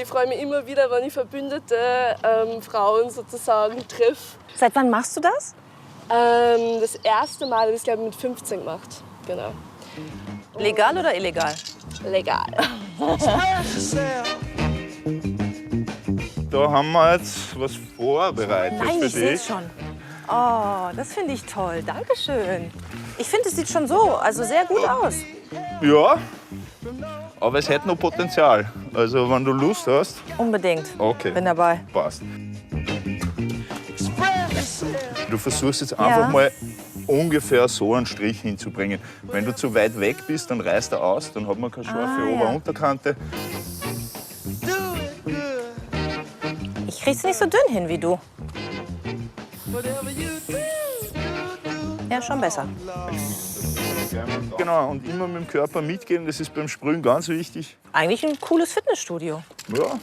Ich freue mich immer wieder, wenn ich verbündete Frauen sozusagen treffe. Seit wann machst du das? Das erste Mal habe ich es, glaube ich, mit 15 gemacht. Genau. Legal oder illegal? Legal. Da haben wir jetzt was vorbereitet Nein, für ich sehe dich. es schon. Oh, das finde ich toll. Dankeschön. Ich finde, es sieht schon so, also sehr gut aus. Ja, aber es hätte noch Potenzial. Also wenn du Lust hast. Unbedingt. Okay. Bin dabei. Passt. Du versuchst jetzt einfach Ja. mal ungefähr so einen Strich hinzubringen. Wenn du zu weit weg bist, dann reißt er aus, dann hat man keine scharfe ja. Ober-Unterkante. Ich krieg's nicht so dünn hin wie du. Ja, schon besser. Genau, und immer mit dem Körper mitgehen, das ist beim Sprühen ganz wichtig. Eigentlich ein cooles Fitnessstudio. Ja.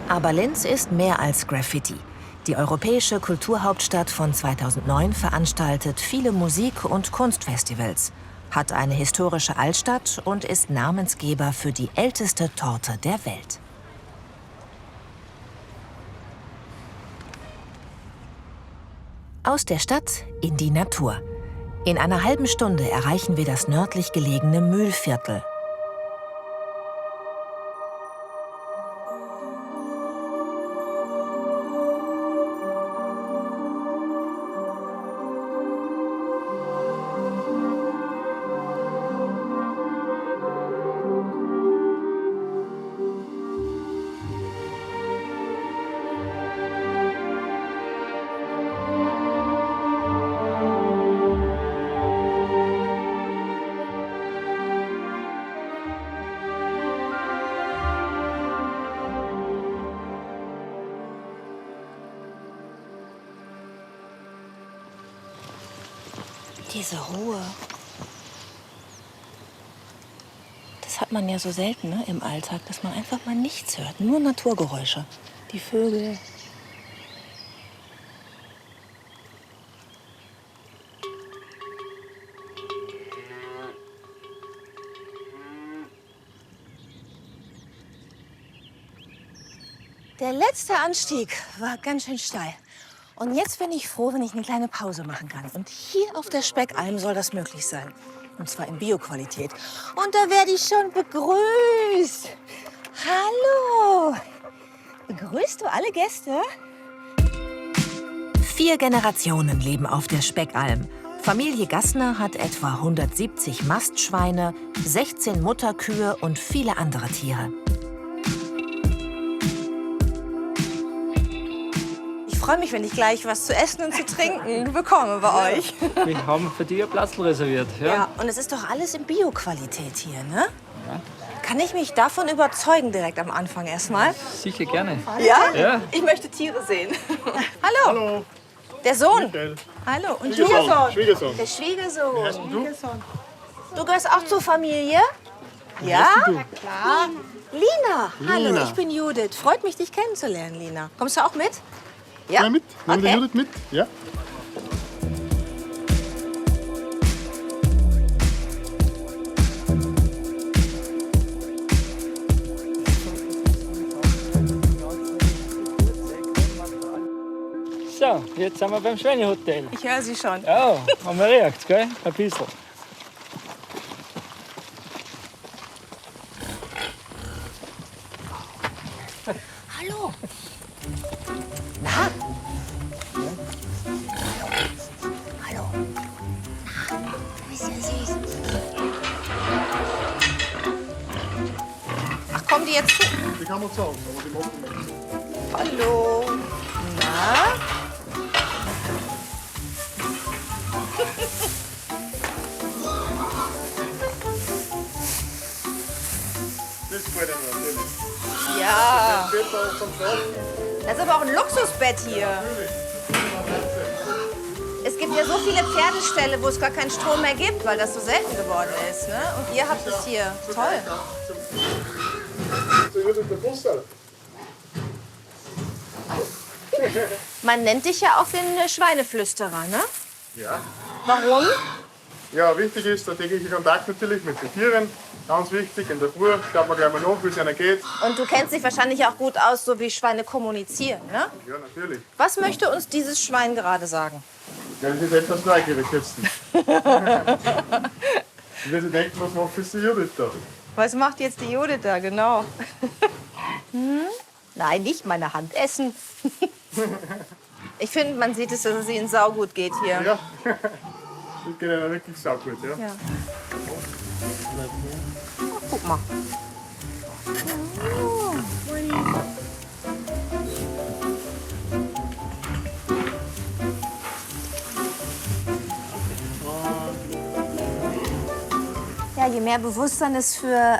Aber Linz ist mehr als Graffiti. Die europäische Kulturhauptstadt von 2009 veranstaltet viele Musik- und Kunstfestivals, hat eine historische Altstadt und ist Namensgeber für die älteste Torte der Welt. Aus der Stadt in die Natur. In einer halben Stunde erreichen wir das nördlich gelegene Mühlviertel. Diese Ruhe. Das hat man ja so selten, ne, im Alltag, dass man einfach mal nichts hört. Nur Naturgeräusche. Die Vögel. Der letzte Anstieg war ganz schön steil. Und jetzt bin ich froh, wenn ich eine kleine Pause machen kann. Und hier auf der Speckalm soll das möglich sein. Und zwar in Bioqualität. Und da werde ich schon begrüßt. Hallo. Begrüßt du alle Gäste? 4 Generationen leben auf der Speckalm. Familie Gassner hat etwa 170 Mastschweine, 16 Mutterkühe und viele andere Tiere. Ich freue mich, wenn ich gleich was zu essen und zu trinken bekomme bei euch. Wir haben für dich einen Platz reserviert. Ja, und es ist doch alles in Bioqualität hier, ne? Kann ich mich davon überzeugen direkt am Anfang erstmal? Sicher gerne. Ja? Ja. Ich möchte Tiere sehen. Hallo. Hallo. Der Sohn. Hallo. Und du? Schwiegersohn. Der Schwiegersohn. Wer heißt denn du? Du gehörst auch zur Familie? Ja? Na klar. Lina. Hallo, Lina. ich bin Judith. Freut mich, dich kennenzulernen, Lina. Kommst du auch mit? Ja, mit. Nehmen wir Okay. Judith mit? Ja. So, jetzt sind wir beim Schweinehotel. Ich höre sie schon. Ja, haben wir reagiert, gell? Ein bisschen. Hallo. Na? Hallo. Na, du bist ja süß. Ach, kommen die jetzt zu? Die kann man zu Hause, aber die machen nicht. Hallo. Na? Das gefällt mir natürlich. Ja. Das wird auch zum Schlafen. Das ist aber auch ein Luxusbett hier. Es gibt ja so viele Pferdeställe, wo es gar keinen Strom mehr gibt, weil das so selten geworden ist. Ne? Und ihr habt es hier. Toll. Man nennt dich ja auch den Schweineflüsterer, ne? Ja. Warum? Ja, wichtig ist der tägliche Kontakt natürlich mit den Tieren. Ganz wichtig, in der Früh schaut man gleich mal nach, wie es einer geht. Und du kennst dich wahrscheinlich auch gut aus, so wie Schweine kommunizieren, ne? Ja, natürlich. Was möchte uns dieses Schwein gerade sagen? Ja, das ist etwas neugierig jetzt. Und wenn Sie denken, was macht jetzt die Judith da? Was macht jetzt die Judith da, genau? Nein, nicht meine Hand essen. Ich finde, man sieht es, dass es ihnen saugut geht hier. Ja, das geht ihnen wirklich saugut, ja. Ja. Oh, guck mal. Oh. Ja, je mehr Bewusstsein es für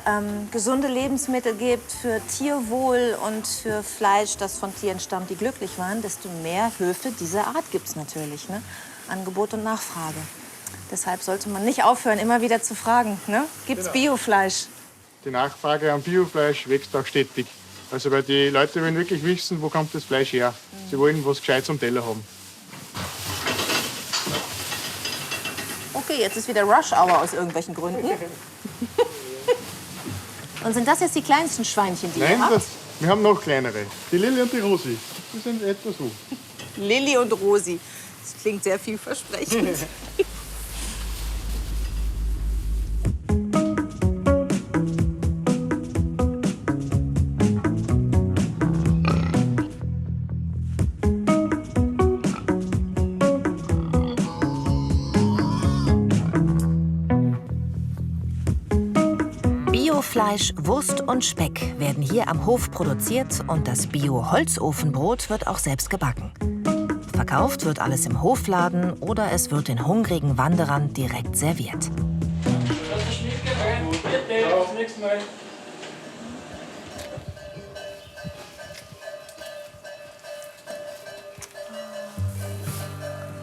gesunde Lebensmittel gibt, für Tierwohl und für Fleisch, das von Tieren stammt, die glücklich waren, desto mehr Höfe dieser Art gibt es natürlich. Ne? Angebot und Nachfrage. Deshalb sollte man nicht aufhören, immer wieder zu fragen, ne? Gibt es Biofleisch? Die Nachfrage an Biofleisch wächst auch stetig. Also weil die Leute wollen wirklich wissen, wo kommt das Fleisch her. Sie wollen was Gescheites am Teller haben. Okay, jetzt ist wieder Rush Hour aus irgendwelchen Gründen. Und sind das jetzt die kleinsten Schweinchen, die ihr Nein, habt? wir haben noch kleinere. Die Lilly und die Rosi. Die sind etwa so. Lilly und Rosi. Das klingt sehr vielversprechend. Biofleisch, Wurst und Speck werden hier am Hof produziert und das Bio-Holzofenbrot wird auch selbst gebacken. Verkauft wird alles im Hofladen oder es wird den hungrigen Wanderern direkt serviert.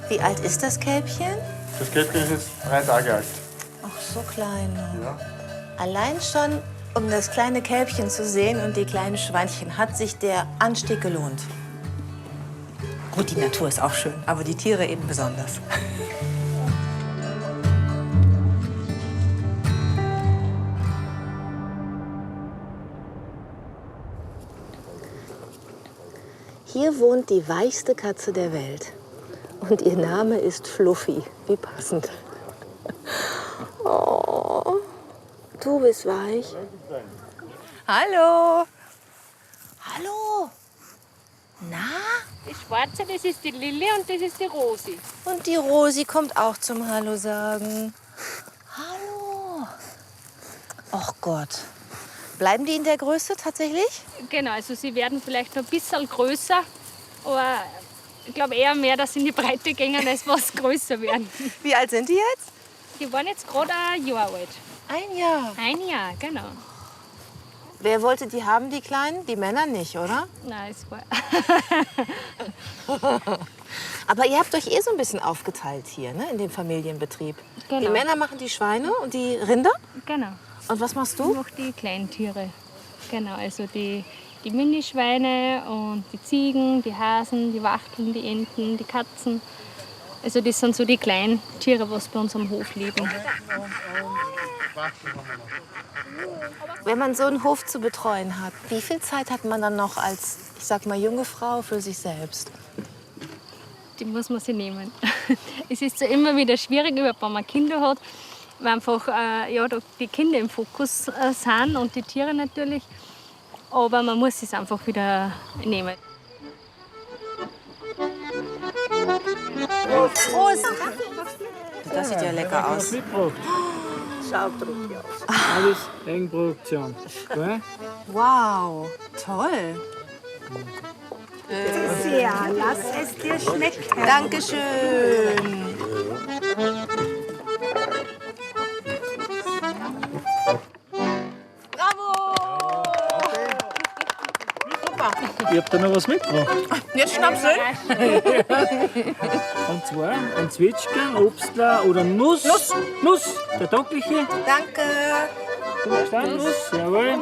Wie alt ist das Kälbchen? Das Kälbchen ist jetzt 3 Tage alt. Ach, so klein noch. Ja. Allein schon, um das kleine Kälbchen zu sehen und die kleinen Schweinchen, hat sich der Anstieg gelohnt. Gut, die Natur ist auch schön, aber die Tiere eben besonders. Hier wohnt die weichste Katze der Welt. Und ihr Name ist Fluffy. Wie passend. Oh, du bist weich. Hallo. Hallo. Na? Die Schwarze, das ist die Lilly und das ist die Rosi. Und die Rosi kommt auch zum Hallo sagen. Hallo. Och Gott. Bleiben die in der Größe tatsächlich? Genau, also sie werden vielleicht noch ein bisschen größer, aber ich glaube eher mehr, dass sie in die Breite gehen, als was größer werden. Wie alt sind die jetzt? Die waren jetzt gerade ein Jahr alt. Ein Jahr? Ein Jahr, genau. Wer wollte die haben, die Kleinen? Die Männer nicht, oder? Nein, es war... Aber ihr habt euch eh so ein bisschen aufgeteilt hier, ne, in dem Familienbetrieb. Genau. Die Männer machen die Schweine und die Rinder? Genau. Und was machst du? Ich mache die Kleintiere. Genau, also die Minischweine und die Ziegen, die Hasen, die Wachteln, die Enten, die Katzen. Also das sind so die kleinen Tiere, was bei uns am Hof leben. Wenn man so einen Hof zu betreuen hat, wie viel Zeit hat man dann noch als, ich sag mal, junge Frau für sich selbst? Die muss man sich nehmen. Es ist zwar immer wieder schwierig, wenn man Kinder hat, weil einfach ja, die Kinder im Fokus sind und die Tiere natürlich. Aber man muss es einfach wieder nehmen. Prost! Das sieht ja lecker aus. Schaut drauf aus. Alles Eigenproduktion. Okay? Wow, toll. Sehr, lass es dir schmecken. Dankeschön. Bravo! super. Ich hab da noch was mitgebracht. Jetzt Schnapsel. Und zwar ein Zwetschgen, Obstler oder Nuss. Nuss, der tagliche. Danke. Nuss, jawohl.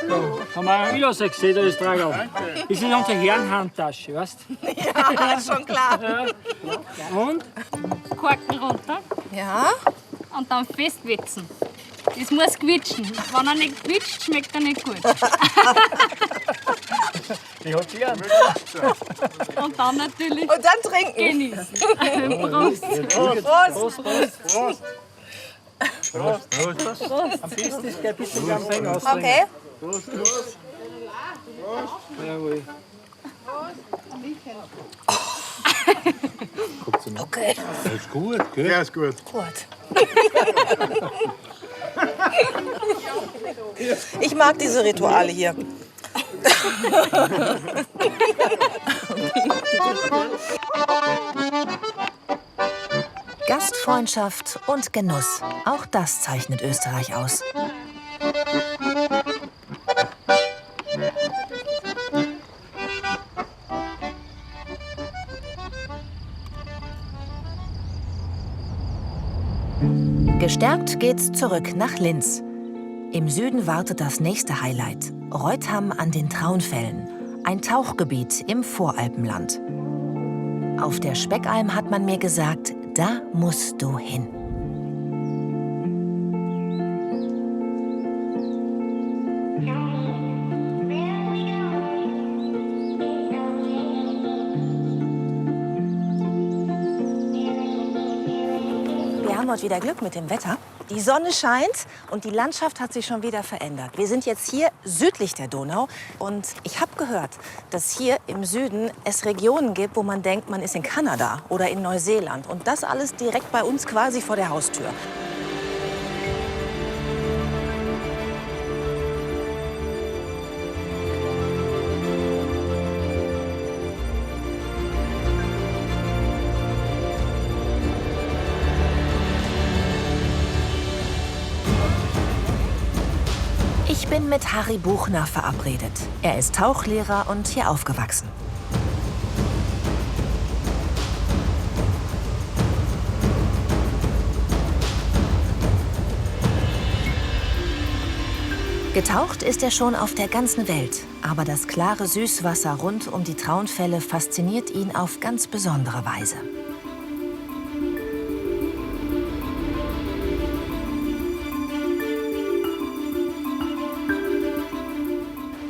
So, haben wir, ich lasse gesehen, da ist Tragel. Das ist unsere Herrenhandtasche, weißt du? Ja, schon klar. Ja. Und? Korken runter. Ja. Und dann festwetzen. Das muss quietschen. Wenn er nicht quietscht, schmeckt er nicht gut. Ich hab gern. Und dann natürlich. Und dann trinken. Genießen. Prost. Prost. Prost. Am besten ist ein bisschen am Fänger ausdrehen. Okay. Prost. Jawohl. Okay. Das ist gut, gell? Ja, ist gut. Gut. Ich mag diese Rituale hier. Gastfreundschaft und Genuss. Auch das zeichnet Österreich aus. Gestärkt geht's zurück nach Linz. Im Süden wartet das nächste Highlight. Reutham an den Traunfällen. Ein Tauchgebiet im Voralpenland. Auf der Speckalm hat man mir gesagt, da musst du hin. Wir haben heute wieder Glück mit dem Wetter. Die Sonne scheint und die Landschaft hat sich schon wieder verändert. Wir sind jetzt hier südlich der Donau und ich habe gehört, dass hier im Süden es Regionen gibt, wo man denkt, man ist in Kanada oder in Neuseeland. Und das alles direkt bei uns quasi vor der Haustür. Ich bin mit Harry Buchner verabredet. Er ist Tauchlehrer und hier aufgewachsen. Getaucht ist er schon auf der ganzen Welt. Aber das klare Süßwasser rund um die Traunfälle fasziniert ihn auf ganz besondere Weise.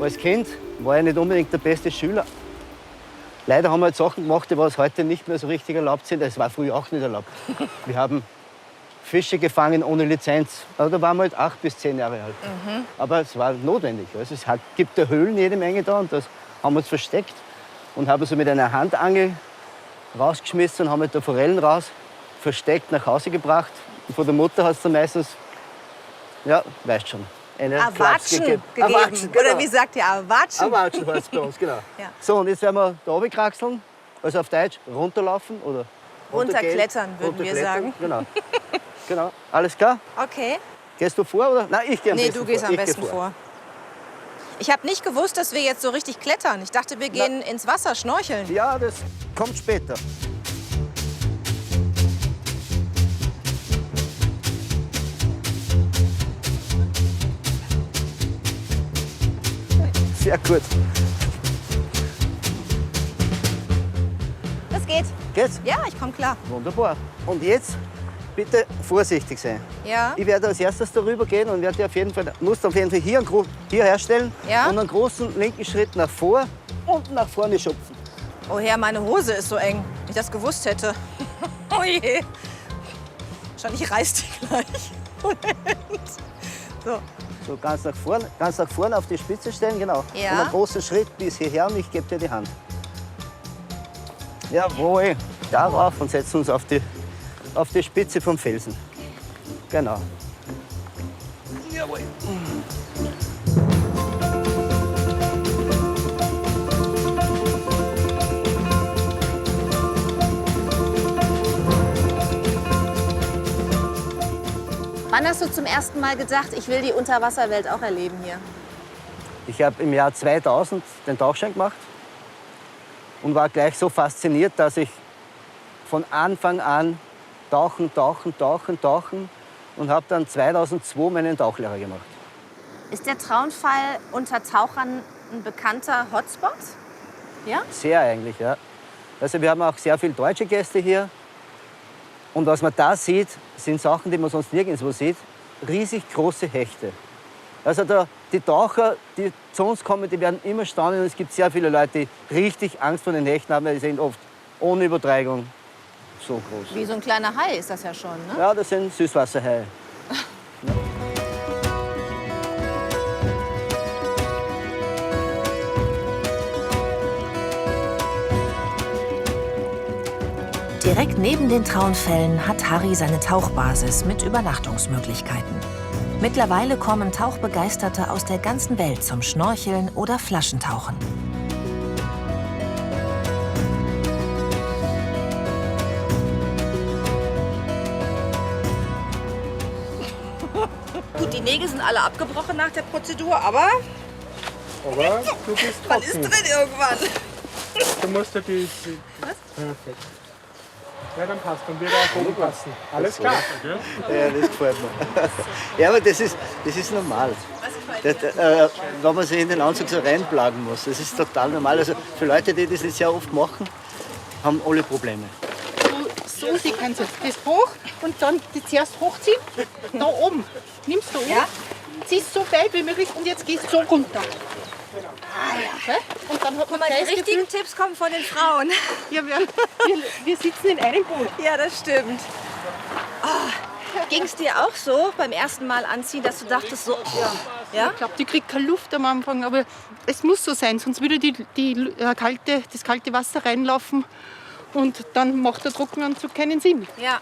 Als Kind war ich nicht unbedingt der beste Schüler. Leider haben wir jetzt Sachen gemacht, die was heute nicht mehr so richtig erlaubt sind. Das war früher auch nicht erlaubt. Wir haben Fische gefangen ohne Lizenz. Also da waren wir halt 8 bis 10 Jahre alt. Aber es war notwendig. Also es gibt ja Höhlen jede Menge da und das haben wir uns versteckt und haben so mit einer Handangel rausgeschmissen und haben da Forellen raus versteckt nach Hause gebracht. Und von der Mutter hat es dann meistens, ja, weißt schon, einen Platz gegeben. Awatschen, genau. Oder wie sagt ihr, Awatschen? Awatschen heißt es bei uns, genau. Ja. So, und jetzt werden wir da runterkraxeln, also auf Deutsch runterlaufen oder Runterklettern, würden wir sagen. Genau. Genau. Alles klar? Okay. Gehst du vor oder? Nein, ich gehe am besten vor. Nee, du gehst am besten vor. Ich habe nicht gewusst, dass wir jetzt so richtig klettern. Ich dachte, wir gehen ins Wasser schnorcheln. Ja, das kommt später. Sehr gut. Das geht. Geht's? Ja, ich komme klar. Wunderbar. Und jetzt bitte vorsichtig sein. Ja. Ich werde als erstes darüber gehen und werde auf jeden Fall, musst auf jeden Fall hier herstellen Ja. und einen großen linken Schritt nach vor und nach vorne schupfen. Oh Herr, meine Hose ist so eng. Wenn ich das gewusst hätte. Oh je. Wahrscheinlich reißt die gleich. So. So ganz nach vorne auf die Spitze stellen, genau. Ja. Und einen großen Schritt bis hierher und ich gebe dir die Hand. Jawohl, darauf und setzen uns auf die Spitze vom Felsen. Genau. Jawohl. Wann hast du zum ersten Mal gedacht, ich will die Unterwasserwelt auch erleben hier? Ich habe im Jahr 2000 den Tauchschein gemacht und war gleich so fasziniert, dass ich von Anfang an tauchen und habe dann 2002 meinen Tauchlehrer gemacht. Ist der Traunfall unter Tauchern ein bekannter Hotspot? Ja? Sehr eigentlich, ja. Also wir haben auch sehr viele deutsche Gäste hier. Und was man da sieht, sind Sachen, die man sonst nirgendwo sieht. Riesig große Hechte. Also die Taucher, die zu uns kommen, die werden immer staunen. Und es gibt sehr viele Leute, die richtig Angst vor den Hechten haben, weil die sind oft ohne Übertreibung so groß. Wie so ein kleiner Hai ist das ja schon, ne? Ja, das sind Süßwasserhaie. Direkt neben den Traunfällen hat Harry seine Tauchbasis mit Übernachtungsmöglichkeiten. Mittlerweile kommen Tauchbegeisterte aus der ganzen Welt zum Schnorcheln oder Flaschentauchen. Gut, die Nägel sind alle abgebrochen nach der Prozedur, aber du bist man ist drin irgendwann. Du musst ja die... Was? Perfekt. Ja, dann passt. Dann wird auch oben passen. Alles klar. Ja, das gefällt mir. Ja, aber das ist normal. Wenn man sich in den Anzug so reinplagen muss, das ist total normal. Also für Leute, die das nicht sehr oft machen, haben alle Probleme. So, Sie können jetzt das hoch und dann die zuerst hochziehen. Da oben. Nimmst du oben, ziehst so weit wie möglich und jetzt gehst du so runter. Ah, ja. Und dann hat man die richtigen Tipps kommen von den Frauen. Ja, wir sitzen in einem Boot. Ja, das stimmt. Oh, ging es dir auch so beim ersten Mal anziehen, dass du dachtest so, ja? Ich glaube, die kriegt keine Luft am Anfang, aber es muss so sein, sonst würde das kalte Wasser reinlaufen und dann macht der Trockenanzug keinen Sinn. Ja,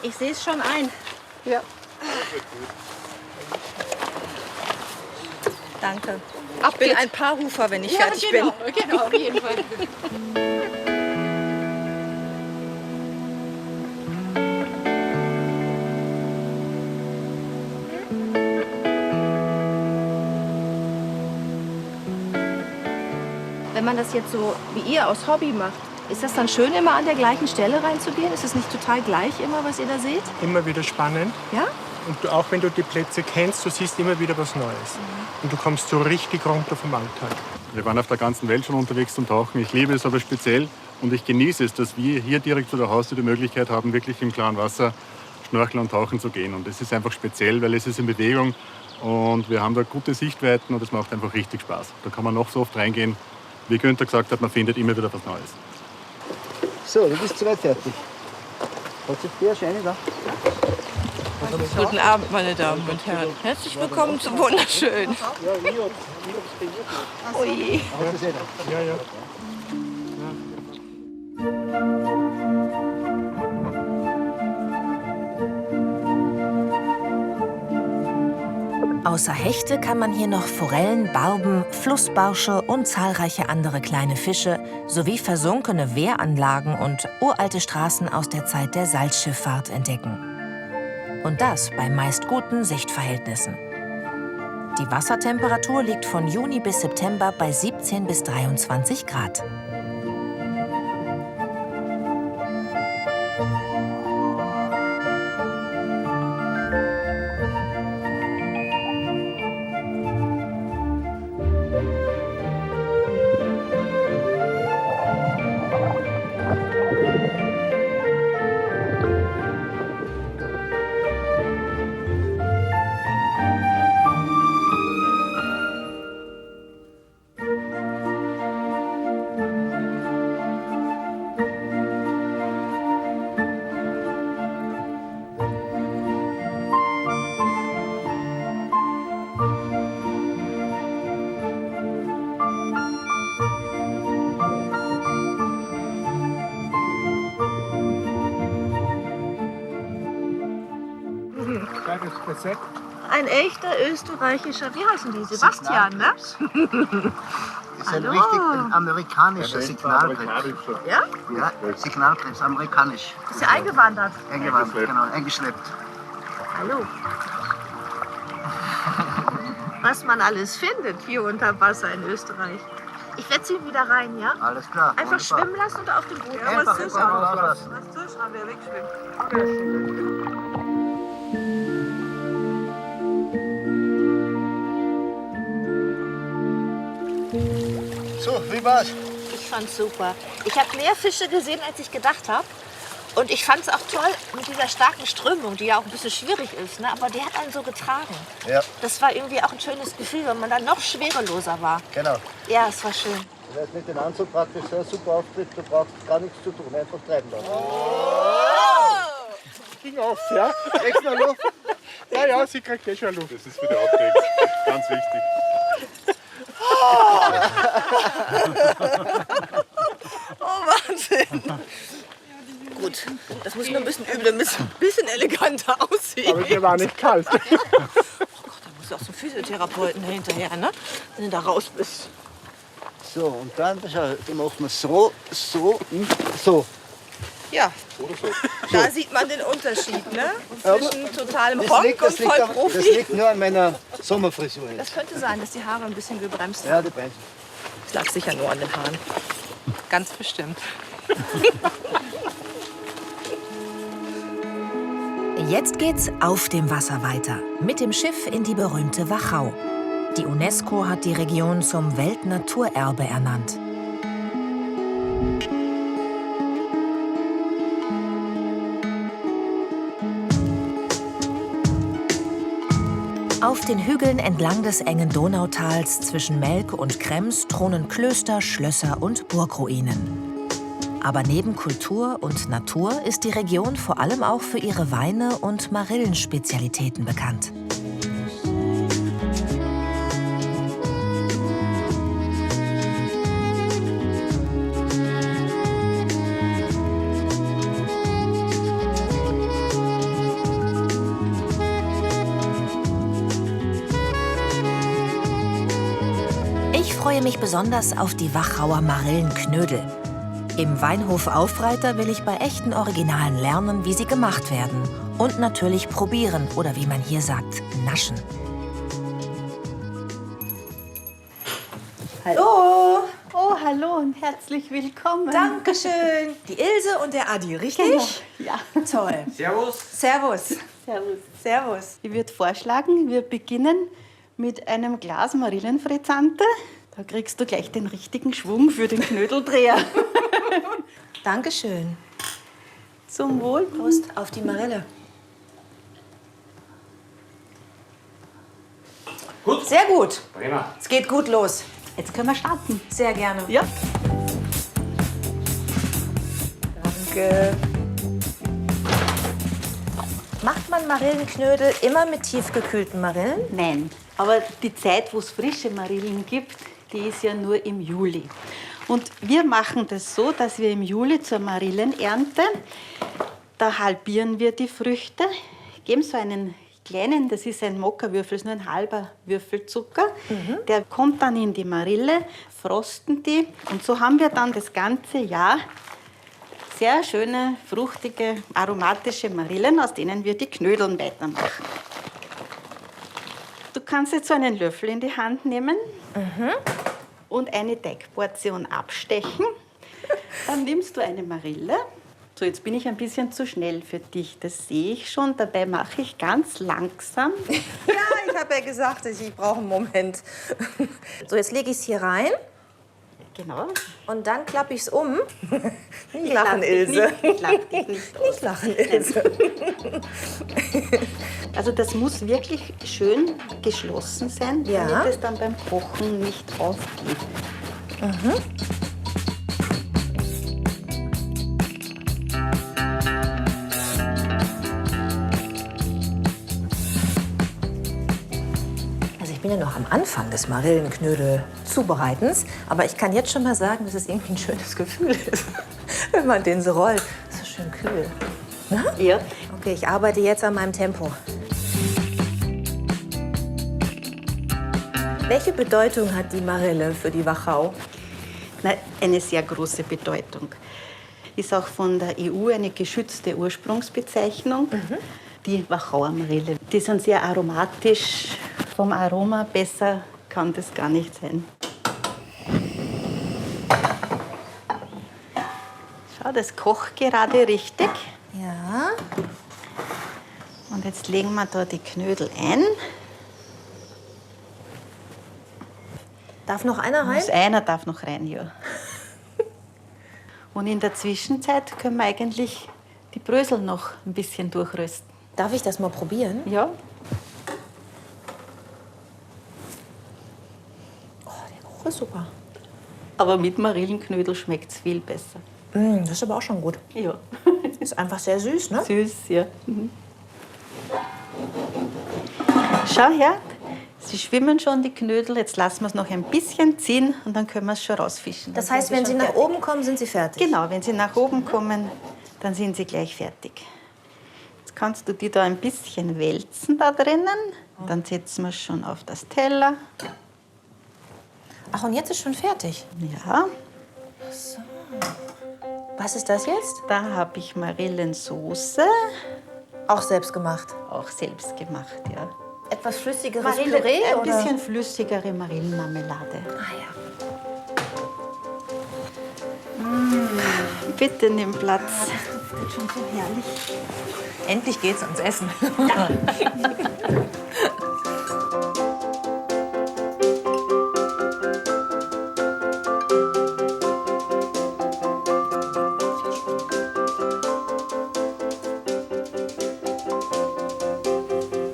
ich sehe es schon ein. Ja. Danke. Ich bin ein Paarhufer, wenn ich fertig bin. Genau, auf jeden Fall. Wenn man das jetzt so wie ihr aus Hobby macht, ist das dann schön, immer an der gleichen Stelle reinzugehen? Ist es nicht total gleich immer, was ihr da seht? Immer wieder spannend. Ja? Und auch wenn du die Plätze kennst, du siehst immer wieder was Neues. Und du kommst so richtig runter vom Alltag. Wir waren auf der ganzen Welt schon unterwegs zum Tauchen. Ich liebe es aber speziell und ich genieße es, dass wir hier direkt vor der Haustür die Möglichkeit haben, wirklich im klaren Wasser schnorcheln und tauchen zu gehen. Und das ist einfach speziell, weil es ist in Bewegung und wir haben da gute Sichtweiten und es macht einfach richtig Spaß. Da kann man noch so oft reingehen. Wie Günther gesagt hat, man findet immer wieder was Neues. So, du bist soweit fertig. Hat sich der Scheine da? Guten Abend, meine Damen und Herren. Herzlich willkommen zum Wunderschön. Oh je. Ja, ja. Außer Hechte kann man hier noch Forellen, Barben, Flussbarsche und zahlreiche andere kleine Fische sowie versunkene Wehranlagen und uralte Straßen aus der Zeit der Salzschifffahrt entdecken. Und das bei meist guten Sichtverhältnissen. Die Wassertemperatur liegt von Juni bis September bei 17 bis 23 Grad. Ein echter österreichischer, wie heißen die? Sebastian, ne? Das ist ein richtig amerikanischer Signalkrebs. Ja? Ja, Signalkrebs, amerikanisch. Ist ja eingewandert. Eingewandert, genau, eingeschleppt. Hallo. was man alles findet hier unter Wasser in Österreich. Ich werde Sie wieder rein, ja? Alles klar. Einfach wunderbar. schwimmen lassen oder auf dem Boot? Ja, was einfach zuschauen. was. Was zuschauen, wer wegschwimmt. So, wie war's? Ich fand's super. Ich habe mehr Fische gesehen, als ich gedacht habe. Und ich fand es auch toll mit dieser starken Strömung, die ja auch ein bisschen schwierig ist. Ne? Aber die hat einen so getragen. Ja. Das war irgendwie auch ein schönes Gefühl, weil man dann noch schwereloser war. Genau. Ja, es war schön. Das heißt, mit dem Anzug praktisch so ein super Auftritt, du brauchst gar nichts zu tun, einfach treiben lassen. Ging auf, ja? Kriegst du noch Luft? Ja, ja, sie kriegt eh schon Luft. Das ist für die Auftritt. Ganz wichtig. Oh, Wahnsinn. Gut, das muss nur ein bisschen üben, damit es ein bisschen eleganter aussieht. Aber dir war nicht kalt. Oh Gott, da musst du auch zum Physiotherapeuten hinterher, ne? Wenn du da raus bist. So, und dann schau, dann machen wir so, so und so. Ja, da sieht man den Unterschied, ne? Zwischen totalem Honk und Vollprofi. Das liegt nur an meiner Sommerfrisur. Das könnte sein, dass die Haare ein bisschen gebremst Ja, haben. die bremsen. Das lag sicher nur an den Haaren. Ganz bestimmt. Jetzt geht's auf dem Wasser weiter, mit dem Schiff in die berühmte Wachau. Die UNESCO hat die Region zum Weltnaturerbe ernannt. Auf den Hügeln entlang des engen Donautals zwischen Melk und Krems thronen Klöster, Schlösser und Burgruinen. Aber neben Kultur und Natur ist die Region vor allem auch für ihre Weine und Marillenspezialitäten bekannt. Ich freue mich besonders auf die Wachauer Marillenknödel. Im Weinhof Aufreiter will ich bei echten Originalen lernen, wie sie gemacht werden. Und natürlich probieren oder wie man hier sagt, naschen. Hallo. Oh, hallo und herzlich willkommen. Dankeschön. Die Ilse und der Adi, richtig? Genau. Ja. Toll. Servus. Servus. Servus. Servus. Ich würde vorschlagen, wir beginnen mit einem Glas Marillenfrizzante. Da kriegst du gleich den richtigen Schwung für den Knödeldreher. Dankeschön. Zum Wohl. Prost auf die Marille. Gut. Sehr gut. Prima. Es geht gut los. Jetzt können wir starten. Sehr gerne. Ja. Danke. Macht man Marillenknödel immer mit tiefgekühlten Marillen? Nein, aber die Zeit, wo es frische Marillen gibt, die ist ja nur im Juli. Und wir machen das so, dass wir im Juli zur Marillenernte, da halbieren wir die Früchte, geben so einen kleinen, das ist ein Mokka-Würfel, ist nur ein halber Würfel Zucker. Der kommt dann in die Marille, frosten die und so haben wir dann das ganze Jahr sehr schöne, fruchtige, aromatische Marillen, aus denen wir die Knödeln weitermachen. Du kannst jetzt so einen Löffel in die Hand nehmen und eine Teigportion abstechen. Dann nimmst du eine Marille. So, jetzt bin ich ein bisschen zu schnell für dich, das sehe ich schon. Dabei mache ich ganz langsam. Ja, ich habe ja gesagt, ich brauche einen Moment. So, jetzt lege ich es hier rein. Genau. Und dann klappe ich es um. Nicht Ich lachen, lach dich Ilse. nicht- ich lach dich nicht aus. Nicht lachen, Ilse. Also das muss wirklich schön geschlossen sein, Ja. damit es dann beim Kochen nicht aufgeht. Also ich bin ja noch am Anfang des Marillenknödel-Zubereitens, aber ich kann jetzt schon mal sagen, dass es irgendwie ein schönes Gefühl ist, wenn man den so rollt. Das ist schön kühl. Na? Ja. Okay, ich arbeite jetzt an meinem Tempo. Welche Bedeutung hat die Marille für die Wachau? Na, eine sehr große Bedeutung. Ist auch von der EU eine geschützte Ursprungsbezeichnung. Die Wachauer Marille. Die sind sehr aromatisch, vom Aroma besser kann das gar nicht sein. Schau, das kocht gerade richtig. Ja. Und jetzt legen wir da die Knödel ein. Darf noch einer rein? Einer darf noch rein, ja. Und in der Zwischenzeit können wir eigentlich die Brösel noch ein bisschen durchrösten. Darf ich das mal probieren? Ja. Oh, der Geruch ist super. Aber mit Marillenknödel schmeckt es viel besser. Das ist aber auch schon gut. Ja. Ist einfach sehr süß, ne? Süß, ja. Schau her, sie schwimmen schon, die Knödel. Jetzt lassen wir es noch ein bisschen ziehen und dann können wir es schon rausfischen. Das heißt, wenn sie nach oben kommen, sind sie fertig? Genau, wenn sie nach oben kommen, dann sind sie gleich fertig. Jetzt kannst du die da ein bisschen wälzen da drinnen. Dann setzen wir es schon auf das Teller. Ach, und jetzt ist schon fertig? Ja. So. Was ist das jetzt? Da habe ich Marillensoße. Auch selbst gemacht? Auch selbst gemacht, ja. Etwas flüssigeres Marille, Püree? ein oder? bisschen flüssigere Marillenmarmelade. Ah ja. Bitte nimm Platz. Das wird schon so herrlich. Endlich geht's ans Essen.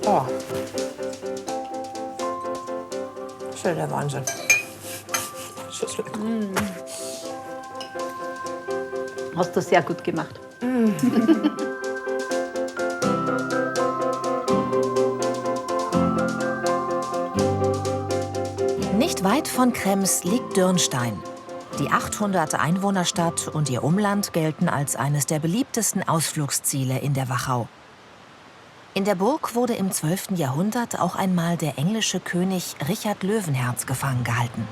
Oh. Das ist ja der Wahnsinn. Schüssel. Hast du sehr gut gemacht. Nicht weit von Krems liegt Dürnstein. Die 800-Einwohnerstadt und ihr Umland gelten als eines der beliebtesten Ausflugsziele in der Wachau. In der Burg wurde im 12. Jahrhundert auch einmal der englische König Richard Löwenherz gefangen gehalten.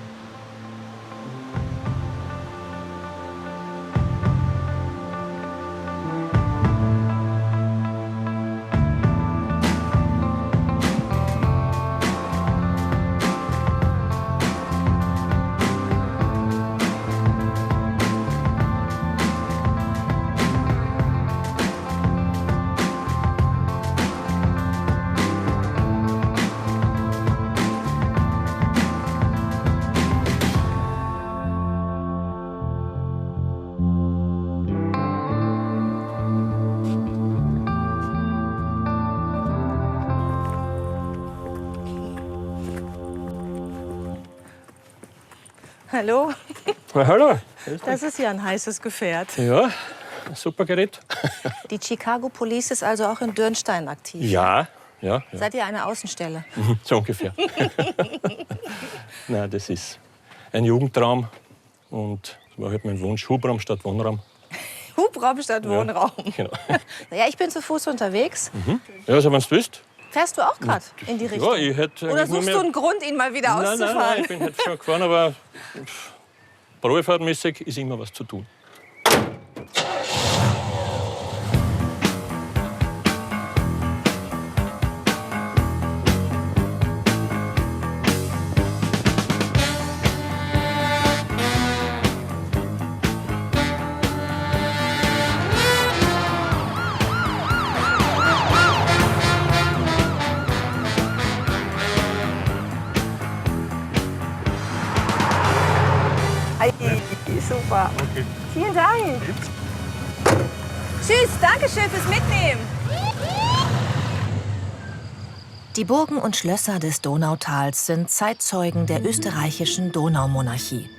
Hallo. Na, hallo. Das ist ja ein heißes Gefährt. Ja, super Gerät. Die Chicago Police ist also auch in Dürnstein aktiv? Ja. Seid ihr eine Außenstelle? So ungefähr. Nein, das ist ein Jugendtraum und das war halt mein Wunsch, Hubraum statt Wohnraum. Hubraum statt Wohnraum. Genau. Naja, ich bin zu Fuß unterwegs. Ja, also wenn du willst. Fährst du auch gerade in die Richtung? Ja, ich hätte Oder eigentlich nur suchst mehr... du einen Grund, ihn mal wieder auszufahren? Nein, ich bin halt schon gefahren, aber probefahrtmäßig ist immer was zu tun. Super. Okay. Vielen Dank. Tschüss, danke schön fürs Mitnehmen. Die Burgen und Schlösser des Donautals sind Zeitzeugen der österreichischen Donaumonarchie.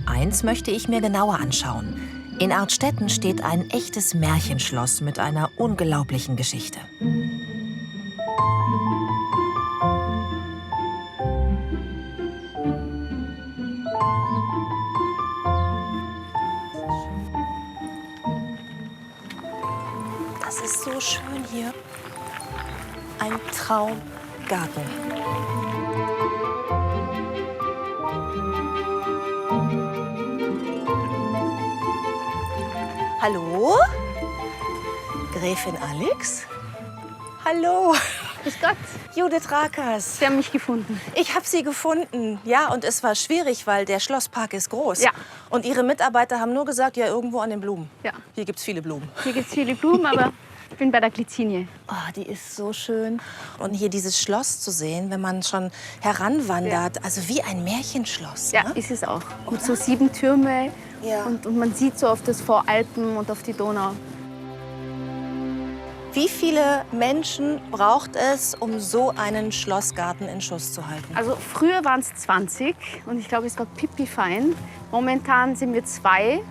Eins möchte ich mir genauer anschauen. In Artstetten steht ein echtes Märchenschloss mit einer unglaublichen Geschichte. Das ist so schön hier. Ein Traumgarten. Hallo? Gräfin Alex? Hallo. Grüß Gott. Judith Rakers. Sie haben mich gefunden. Ich habe Sie gefunden. Ja, und es war schwierig, weil der Schlosspark ist groß. Ja. Und Ihre Mitarbeiter haben nur gesagt, ja, irgendwo an den Blumen. Ja. Hier gibt es viele Blumen. Hier gibt es viele Blumen, aber ich bin bei der Glycinie. Oh, die ist so schön. Und hier dieses Schloss zu sehen, wenn man schon heranwandert, also wie ein Märchenschloss. Ja, ne? ist es auch. Mit so 7 Türme. Ja. Und man sieht so auf das Voralpen und auf die Donau. Wie viele Menschen braucht es, um so einen Schlossgarten in Schuss zu halten? Also früher waren es 20 und ich glaube, es war pipi-fein. Momentan sind wir 2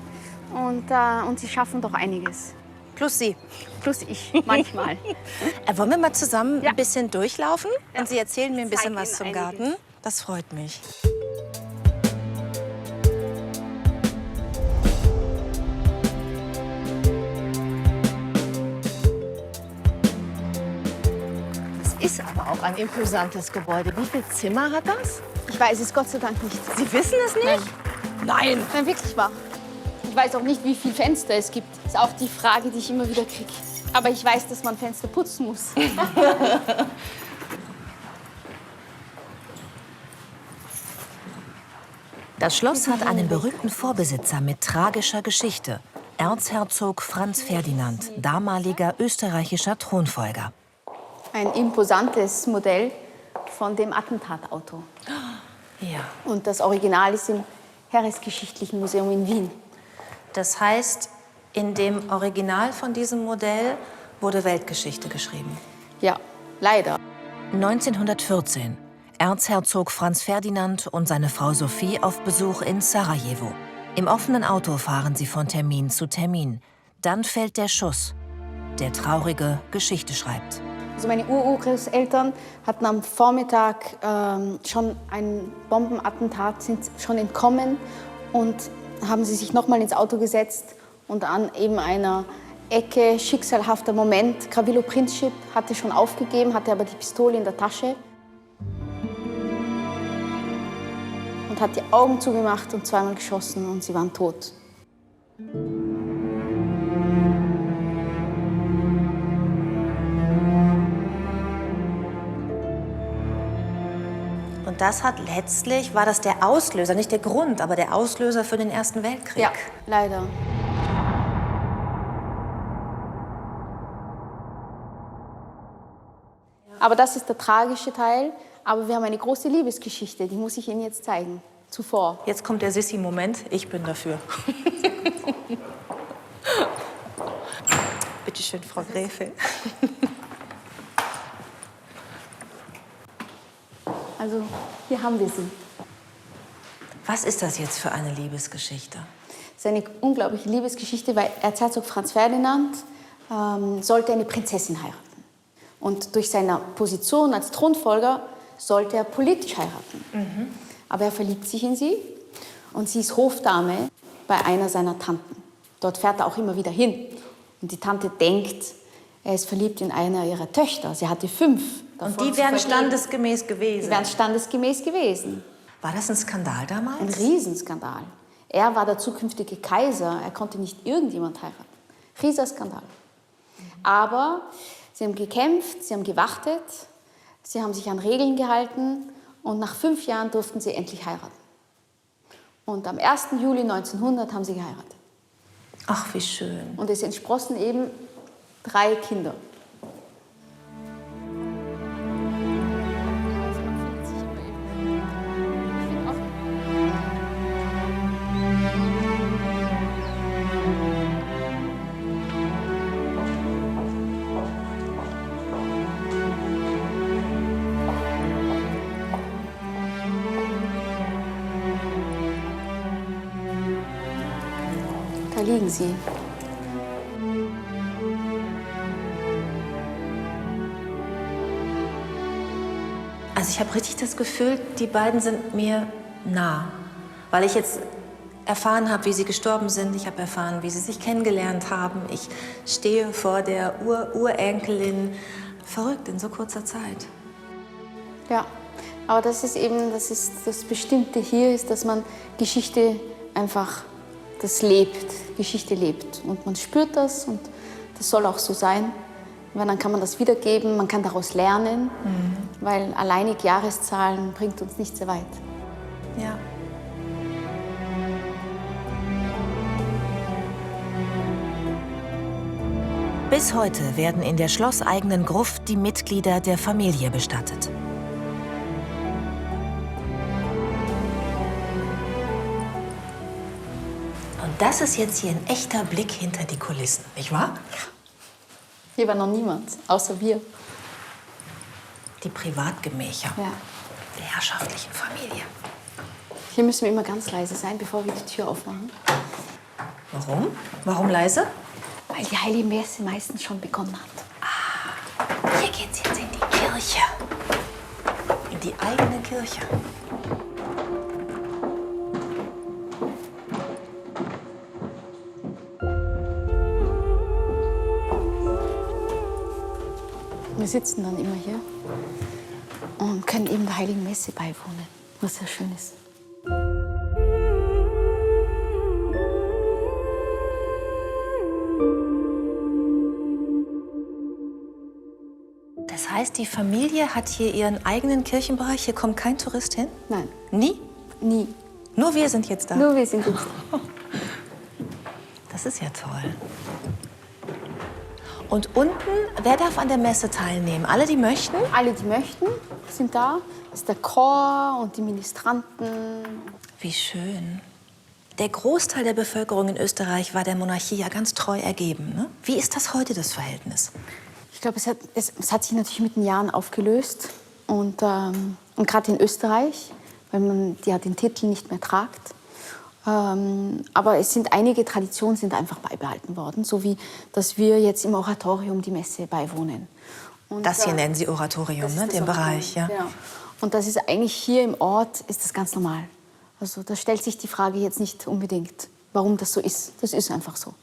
und sie schaffen doch einiges. Plus Sie. Plus ich, manchmal. Wollen wir mal zusammen ein bisschen durchlaufen? Und Sie erzählen mir ein bisschen was zum Garten. Das freut mich. Ist aber auch ein imposantes Gebäude. Wie viele Zimmer hat das? Ich weiß es Gott sei Dank nicht. Sie wissen es nicht? Nein. Nein. Nein, wirklich wahr. Ich weiß auch nicht, wie viele Fenster es gibt. Das ist auch die Frage, die ich immer wieder kriege. Aber ich weiß, dass man Fenster putzen muss. Das Schloss hat einen berühmten Vorbesitzer mit tragischer Geschichte. Erzherzog Franz Ferdinand, damaliger österreichischer Thronfolger. Ein imposantes Modell von dem Attentatauto. Ja. Und das Original ist im Heeresgeschichtlichen Museum in Wien. Das heißt, in dem Original von diesem Modell wurde Weltgeschichte geschrieben. Ja, leider. 1914. Erzherzog Franz Ferdinand und seine Frau Sophie auf Besuch in Sarajevo. Im offenen Auto fahren sie von Termin zu Termin. Dann fällt der Schuss, der traurige Geschichte schreibt. Also meine Urgroßeltern hatten am Vormittag schon ein Bombenattentat, sind schon entkommen und haben sie sich noch mal ins Auto gesetzt und an eben einer Ecke, schicksalhafter Moment. Gavrilo Princip hatte schon aufgegeben, hatte aber die Pistole in der Tasche und hat die Augen zugemacht und zweimal geschossen und sie waren tot. Und das hat letztlich, war das der Auslöser, nicht der Grund, aber der Auslöser für den Ersten Weltkrieg. Ja, leider. Aber das ist der tragische Teil. Aber wir haben eine große Liebesgeschichte, die muss ich Ihnen jetzt zeigen. Zuvor. Jetzt kommt der Sissi-Moment, ich bin dafür. Bitte schön, Frau Gräfin. Also, hier haben wir sie. Was ist das jetzt für eine Liebesgeschichte? Es ist eine unglaubliche Liebesgeschichte, weil Erzherzog Franz Ferdinand sollte eine Prinzessin heiraten. Und durch seine Position als Thronfolger sollte er politisch heiraten. Mhm. Aber er verliebt sich in sie und sie ist Hofdame bei einer seiner Tanten. Dort fährt er auch immer wieder hin. Und die Tante denkt, er ist verliebt in einer ihrer Töchter. Sie hatte 5. Und die wären standesgemäß gewesen? Die wären standesgemäß gewesen. War das ein Skandal damals? Ein Riesenskandal. Er war der zukünftige Kaiser. Er konnte nicht irgendjemand heiraten. Riesenskandal. Aber sie haben gekämpft, sie haben gewartet, sie haben sich an Regeln gehalten und nach 5 Jahren durften sie endlich heiraten. Und am 1. Juli 1900 haben sie geheiratet. Ach, wie schön. Und es entsprossen eben 3 Kinder. Da liegen sie. Also ich habe richtig das Gefühl, die beiden sind mir nah. Weil ich jetzt erfahren habe, wie sie gestorben sind. Ich habe erfahren, wie sie sich kennengelernt haben. Ich stehe vor der Urenkelin. Verrückt in so kurzer Zeit. Ja, aber das ist eben das Bestimmte hier, ist, dass man Geschichte einfach das lebt, Geschichte lebt. Und man spürt das und das soll auch so sein, weil dann kann man das wiedergeben, man kann daraus lernen, weil alleinig Jahreszahlen bringt uns nicht sehr weit. Ja. Bis heute werden in der schlosseigenen Gruft die Mitglieder der Familie bestattet. Und das ist jetzt hier ein echter Blick hinter die Kulissen, nicht wahr? Hier war noch niemand, außer wir. Die Privatgemächer Ja. der herrschaftlichen Familie. Hier müssen wir immer ganz leise sein, bevor wir die Tür aufmachen. Warum? Warum leise? Weil die Heilige Messe meistens schon begonnen hat. Hier geht's jetzt in die Kirche. In die eigene Kirche. Wir sitzen dann immer hier und können eben der Heiligen Messe beiwohnen, was sehr schön ist. Das heißt, die Familie hat hier ihren eigenen Kirchenbereich. Hier kommt kein Tourist hin? Nein. Nie? Nie. Nur wir sind jetzt da? Nur wir sind jetzt da. Das ist ja toll. Und unten, wer darf an der Messe teilnehmen? Alle, die möchten? Alle, die möchten, sind da. Das ist der Chor und die Ministranten. Wie schön. Der Großteil der Bevölkerung in Österreich war der Monarchie ja ganz treu ergeben. Ne? Wie ist das heute, das Verhältnis? Ich glaube, es hat sich natürlich mit den Jahren aufgelöst. Und gerade in Österreich, weil man ja den Titel nicht mehr tragt. Aber es sind einige Traditionen sind einfach beibehalten worden, so wie dass wir jetzt im Oratorium die Messe beiwohnen. Und, Das hier nennen Sie Oratorium, ne? Den Bereich, ja. Genau. Und das ist eigentlich hier im Ort ist das ganz normal. Also da stellt sich die Frage jetzt nicht unbedingt, warum das so ist. Das ist einfach so.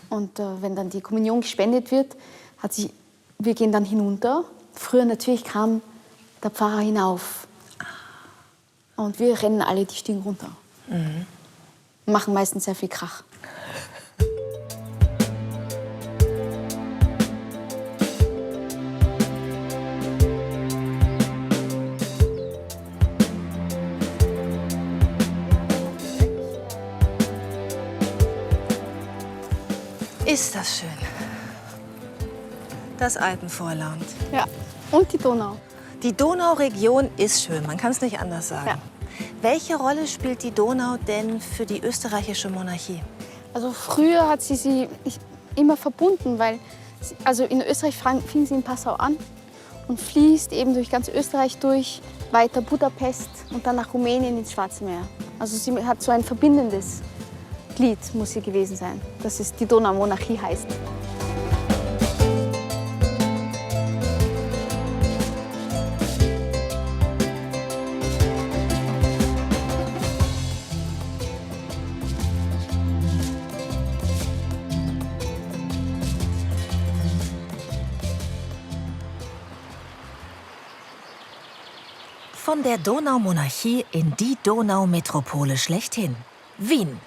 Und wenn dann die Kommunion gespendet wird, wir gehen dann hinunter. Früher natürlich kam der Pfarrer hinauf. Und wir rennen alle die Stiegen runter. Machen meistens sehr viel Krach. Ist das schön. Das Alpenvorland. Ja, und die Donau. Die Donauregion ist schön, man kann es nicht anders sagen. Ja. Welche Rolle spielt die Donau denn für die österreichische Monarchie? Also früher hat sie immer verbunden, weil also in Österreich fing sie in Passau an und fließt eben durch ganz Österreich durch, weiter Budapest und dann nach Rumänien ins Schwarze Meer. Also sie hat so ein verbindendes Glied, muss sie gewesen sein, dass es die Donaumonarchie heißt. Von der Donaumonarchie in die Donaumetropole schlechthin, Wien.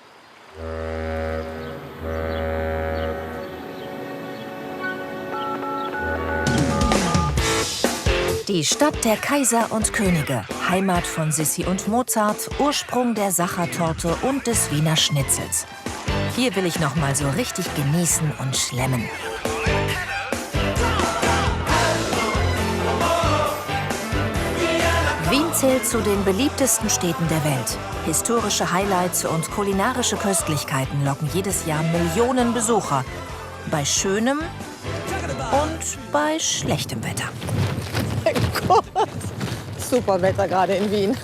Die Stadt der Kaiser und Könige, Heimat von Sissi und Mozart, Ursprung der Sachertorte und des Wiener Schnitzels. Hier will ich noch mal so richtig genießen und schlemmen. Wien zählt zu den beliebtesten Städten der Welt. Historische Highlights und kulinarische Köstlichkeiten locken jedes Jahr Millionen Besucher. Bei schönem und bei schlechtem Wetter. Mein Gott, super Wetter gerade in Wien.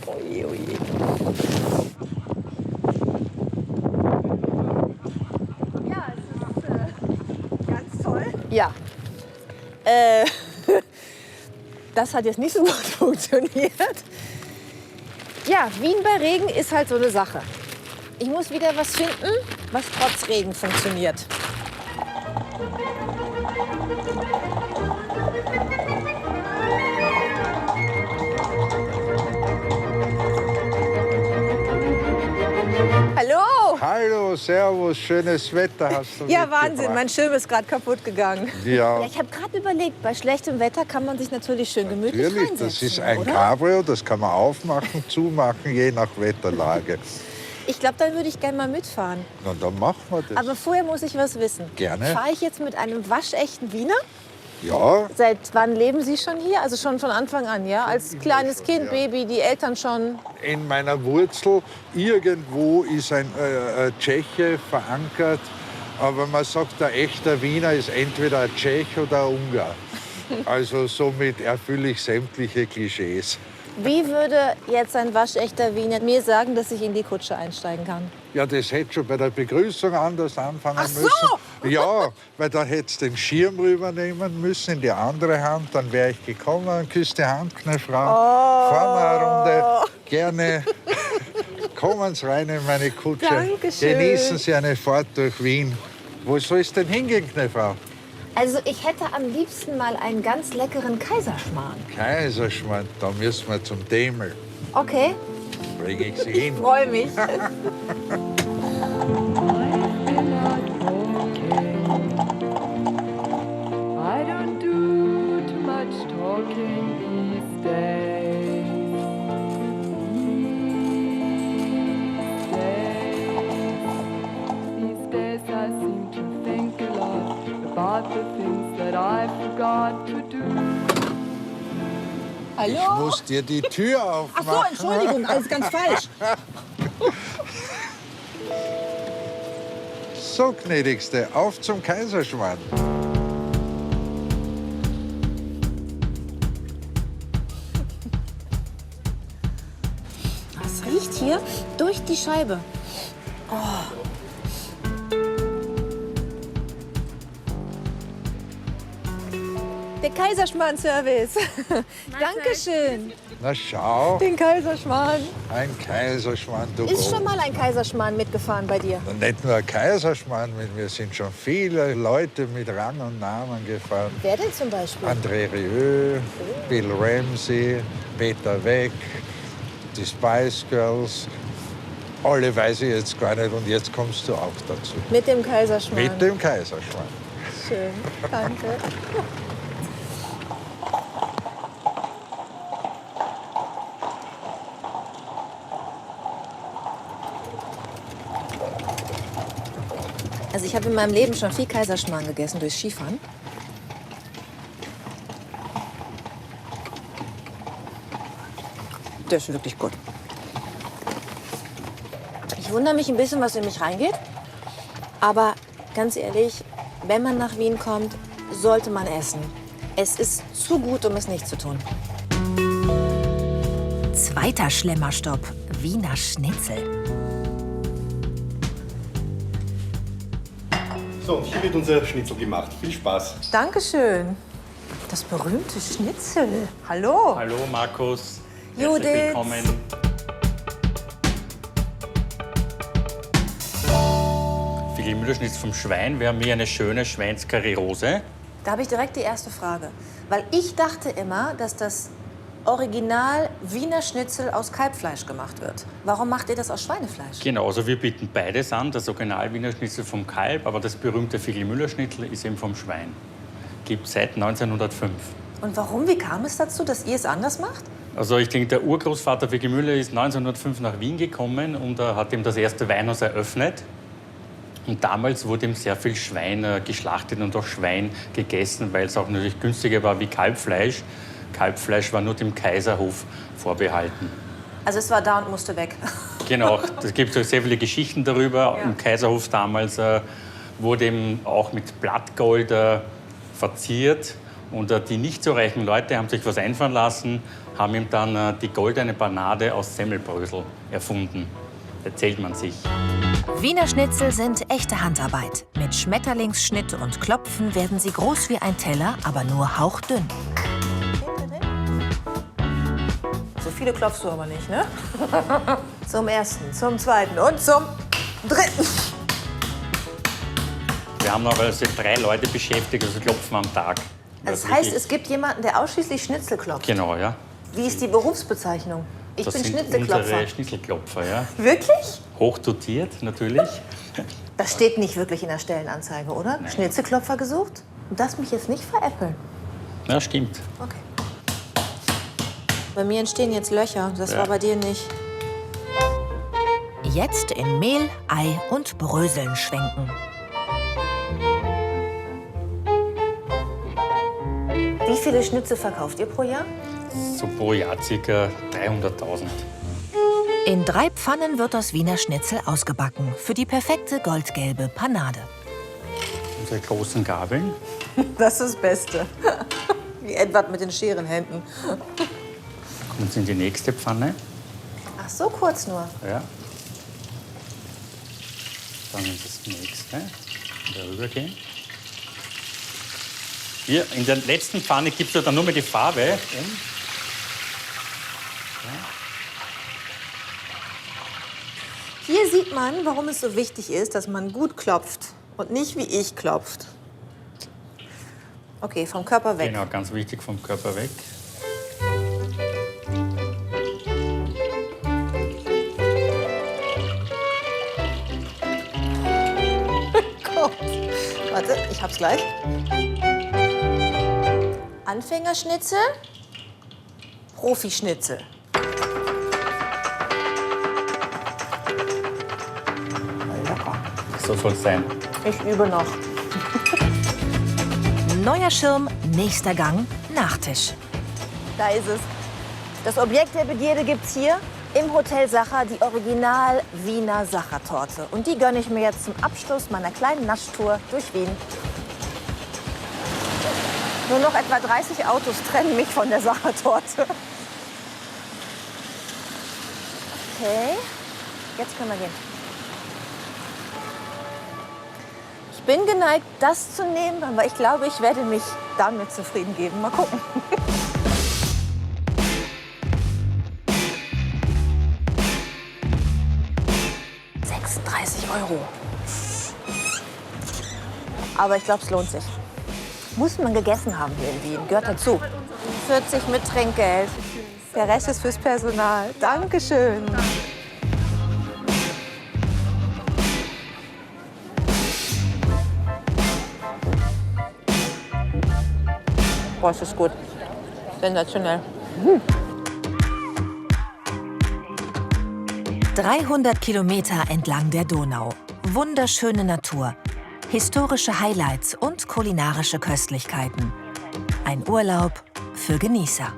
Oje, oje. Ja, es ist ganz toll. Ja. Das hat jetzt nicht so gut funktioniert. Ja, Wien bei Regen ist halt so eine Sache. Ich muss wieder was finden, was trotz Regen funktioniert. Hallo! Hallo, Servus, servus, schönes Wetter hast du Ja, mitgebracht. Wahnsinn, mein Schirm ist gerade kaputt gegangen. Ja. Ich habe gerade überlegt, bei schlechtem Wetter kann man sich natürlich schön gemütlich Natürlich, reinsetzen. das ist ein oder? Cabrio, das kann man aufmachen, zumachen, je nach Wetterlage. Ich glaube, dann würde ich gerne mal mitfahren. Na, dann machen wir das. Aber vorher muss ich was wissen. Gerne. Fahre ich jetzt mit einem waschechten Wiener? Ja, Seit wann leben Sie schon hier? Also schon von Anfang an, ja? Als kleines Kind, Baby, die Eltern schon? in meiner Wurzel irgendwo ist ein Tscheche verankert. Aber man sagt, der echte Wiener ist entweder ein Tschech oder ein Ungar. Also somit erfülle ich sämtliche Klischees. Wie würde jetzt ein waschechter Wiener mir sagen, dass ich in die Kutsche einsteigen kann? Ja, das hätte schon bei der Begrüßung anders anfangen Ach so! müssen. Ja, weil dann hättest du den Schirm rübernehmen müssen in die andere Hand. Dann wäre ich gekommen, küsst die Hand, meine Frau. Oh. Fahren wir eine Runde. Gerne. Kommen Sie rein in meine Kutsche. Dankeschön. Genießen Sie eine Fahrt durch Wien. Wo soll es denn hingehen, meine Frau? Also ich hätte am liebsten mal einen ganz leckeren Kaiserschmarrn. Kaiserschmarrn, da müssen wir zum Demel. Okay, Bringe ich Sie hin. ich freue mich. I don't do too much talking these days. These days I seem to think a lot about the things that I forgot to do. Ich muss dir die Tür aufmachen. Ach so, Entschuldigung, alles ganz falsch. So, gnädigste, auf zum Kaiserschmarrn. Es riecht hier durch die Scheibe. Oh. Der Kaiserschmarrn-Service. Dankeschön. Na schau, Den Kaiserschmarrn. ein Kaiserschmarrn, du Ist schon Gott. mal ein Kaiserschmarrn mitgefahren bei dir? Und nicht nur ein Kaiserschmarrn, mit mir sind schon viele Leute mit Rang und Namen gefahren. Wer denn zum Beispiel? André Rieu, Bill Ramsey, Peter Weck, die Spice Girls. Alle weiß ich jetzt gar nicht und jetzt kommst du auch dazu. Mit dem Kaiserschmarrn. Mit dem Kaiserschmarrn. Schön, danke. Also ich habe in meinem Leben schon viel Kaiserschmarrn gegessen durchs Skifahren. Der ist wirklich gut. Ich wundere mich ein bisschen, was in mich reingeht. Aber ganz ehrlich, wenn man nach Wien kommt, sollte man essen. Es ist zu gut, um es nicht zu tun. Zweiter Schlemmerstopp, Wiener Schnitzel. So, hier wird unser Schnitzel gemacht. Viel Spaß. Dankeschön. Das berühmte Schnitzel. Hallo. Hallo Markus. Judith. Herzlich willkommen. Filet-Müller-Schnitzel vom Schwein. Wir haben hier eine schöne Schweinskarree Rose. Da habe ich direkt die erste Frage. Weil ich dachte immer, dass das Original Wiener Schnitzel aus Kalbfleisch gemacht wird. Warum macht ihr das aus Schweinefleisch? Genau, also wir bieten beides an. Das Original Wiener Schnitzel vom Kalb, aber das berühmte Filet-Müller-Schnitzel ist eben vom Schwein. Gibt es seit 1905. Und warum? Wie kam es dazu, dass ihr es anders macht? Also ich denke, der Urgroßvater Vicky Müller ist 1905 nach Wien gekommen und hat ihm das erste Weinhaus eröffnet. Und damals wurde ihm sehr viel Schwein geschlachtet und auch Schwein gegessen, weil es auch natürlich günstiger war wie Kalbfleisch. Kalbfleisch war nur dem Kaiserhof vorbehalten. Also es war da und musste weg. Genau, es gibt auch sehr viele Geschichten darüber. Im Kaiserhof damals wurde eben auch mit Blattgold verziert. Und die nicht so reichen Leute haben sich was einfallen lassen, haben ihm dann die goldene Panade aus Semmelbrösel erfunden. Erzählt man sich. Wiener Schnitzel sind echte Handarbeit. Mit Schmetterlingsschnitt und Klopfen werden sie groß wie ein Teller, aber nur hauchdünn. So viele klopfst du aber nicht, ne? Zum ersten, zum zweiten und zum dritten. Wir haben noch also 3 Leute beschäftigt, also klopfen am Tag. Das heißt, es gibt jemanden, der ausschließlich Schnitzel klopft. Genau, ja. Wie ist die Berufsbezeichnung? Ich Das bin sind Schnitzelklopfer. unsere Schnitzelklopfer, ja. Wirklich? Hochdotiert natürlich. Das steht nicht wirklich in der Stellenanzeige, oder? Nein. Schnitzelklopfer gesucht? Du darfst mich jetzt nicht veräppeln. Ja, stimmt. Okay. Bei mir entstehen jetzt Löcher. Das Ja. war bei dir nicht. Jetzt in Mehl, Ei und Bröseln schwenken. Wie viele Schnitzel verkauft ihr pro Jahr? So pro Jahr ca. 300.000. In 3 Pfannen wird das Wiener Schnitzel ausgebacken für die perfekte goldgelbe Panade. Unsere großen Gabeln. Das ist das Beste. Wie Edward mit den Scherenhänden. Kommen Sie in die nächste Pfanne. Ach, so kurz nur. Ja. Dann das nächste. Darüber gehen. Hier in der letzten Pfanne gibst du dann nur mehr die Farbe. Hier sieht man, warum es so wichtig ist, dass man gut klopft und nicht wie ich klopft. Okay, vom Körper weg. Genau, ganz wichtig, vom Körper weg. Gott. Warte, ich hab's gleich. Anfängerschnitzel, Profischnitzel. So soll es sein. Ich übe noch. Neuer Schirm, nächster Gang, Nachtisch. Da ist es. Das Objekt der Begierde gibt's hier im Hotel Sacher, die Original Wiener Sachertorte. Und die gönne ich mir jetzt zum Abschluss meiner kleinen Naschtour durch Wien. Nur noch etwa 30 Autos trennen mich von der Sachertorte. Okay, jetzt können wir gehen. Ich bin geneigt, das zu nehmen, aber ich glaube, ich werde mich damit zufrieden geben. Mal gucken. €36. Aber ich glaube, es lohnt sich. Muss man gegessen haben hier in Wien. Gehört dazu. 40 mit Trinkgeld. Der Rest ist fürs Personal. Dankeschön. Boah, es ist gut. Sensationell. 300 Kilometer entlang der Donau. Wunderschöne Natur, historische Highlights und kulinarische Köstlichkeiten. Ein Urlaub für Genießer.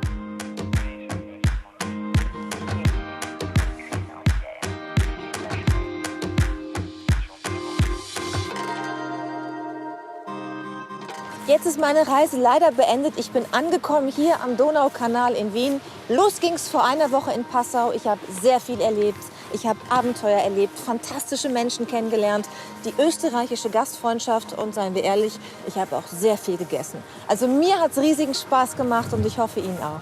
Jetzt ist meine Reise leider beendet. Ich bin angekommen hier am Donaukanal in Wien. Los ging's vor einer Woche in Passau. Ich habe sehr viel erlebt. Ich habe Abenteuer erlebt, fantastische Menschen kennengelernt, die österreichische Gastfreundschaft und, seien wir ehrlich, ich habe auch sehr viel gegessen. Also mir hat es riesigen Spaß gemacht und ich hoffe Ihnen auch.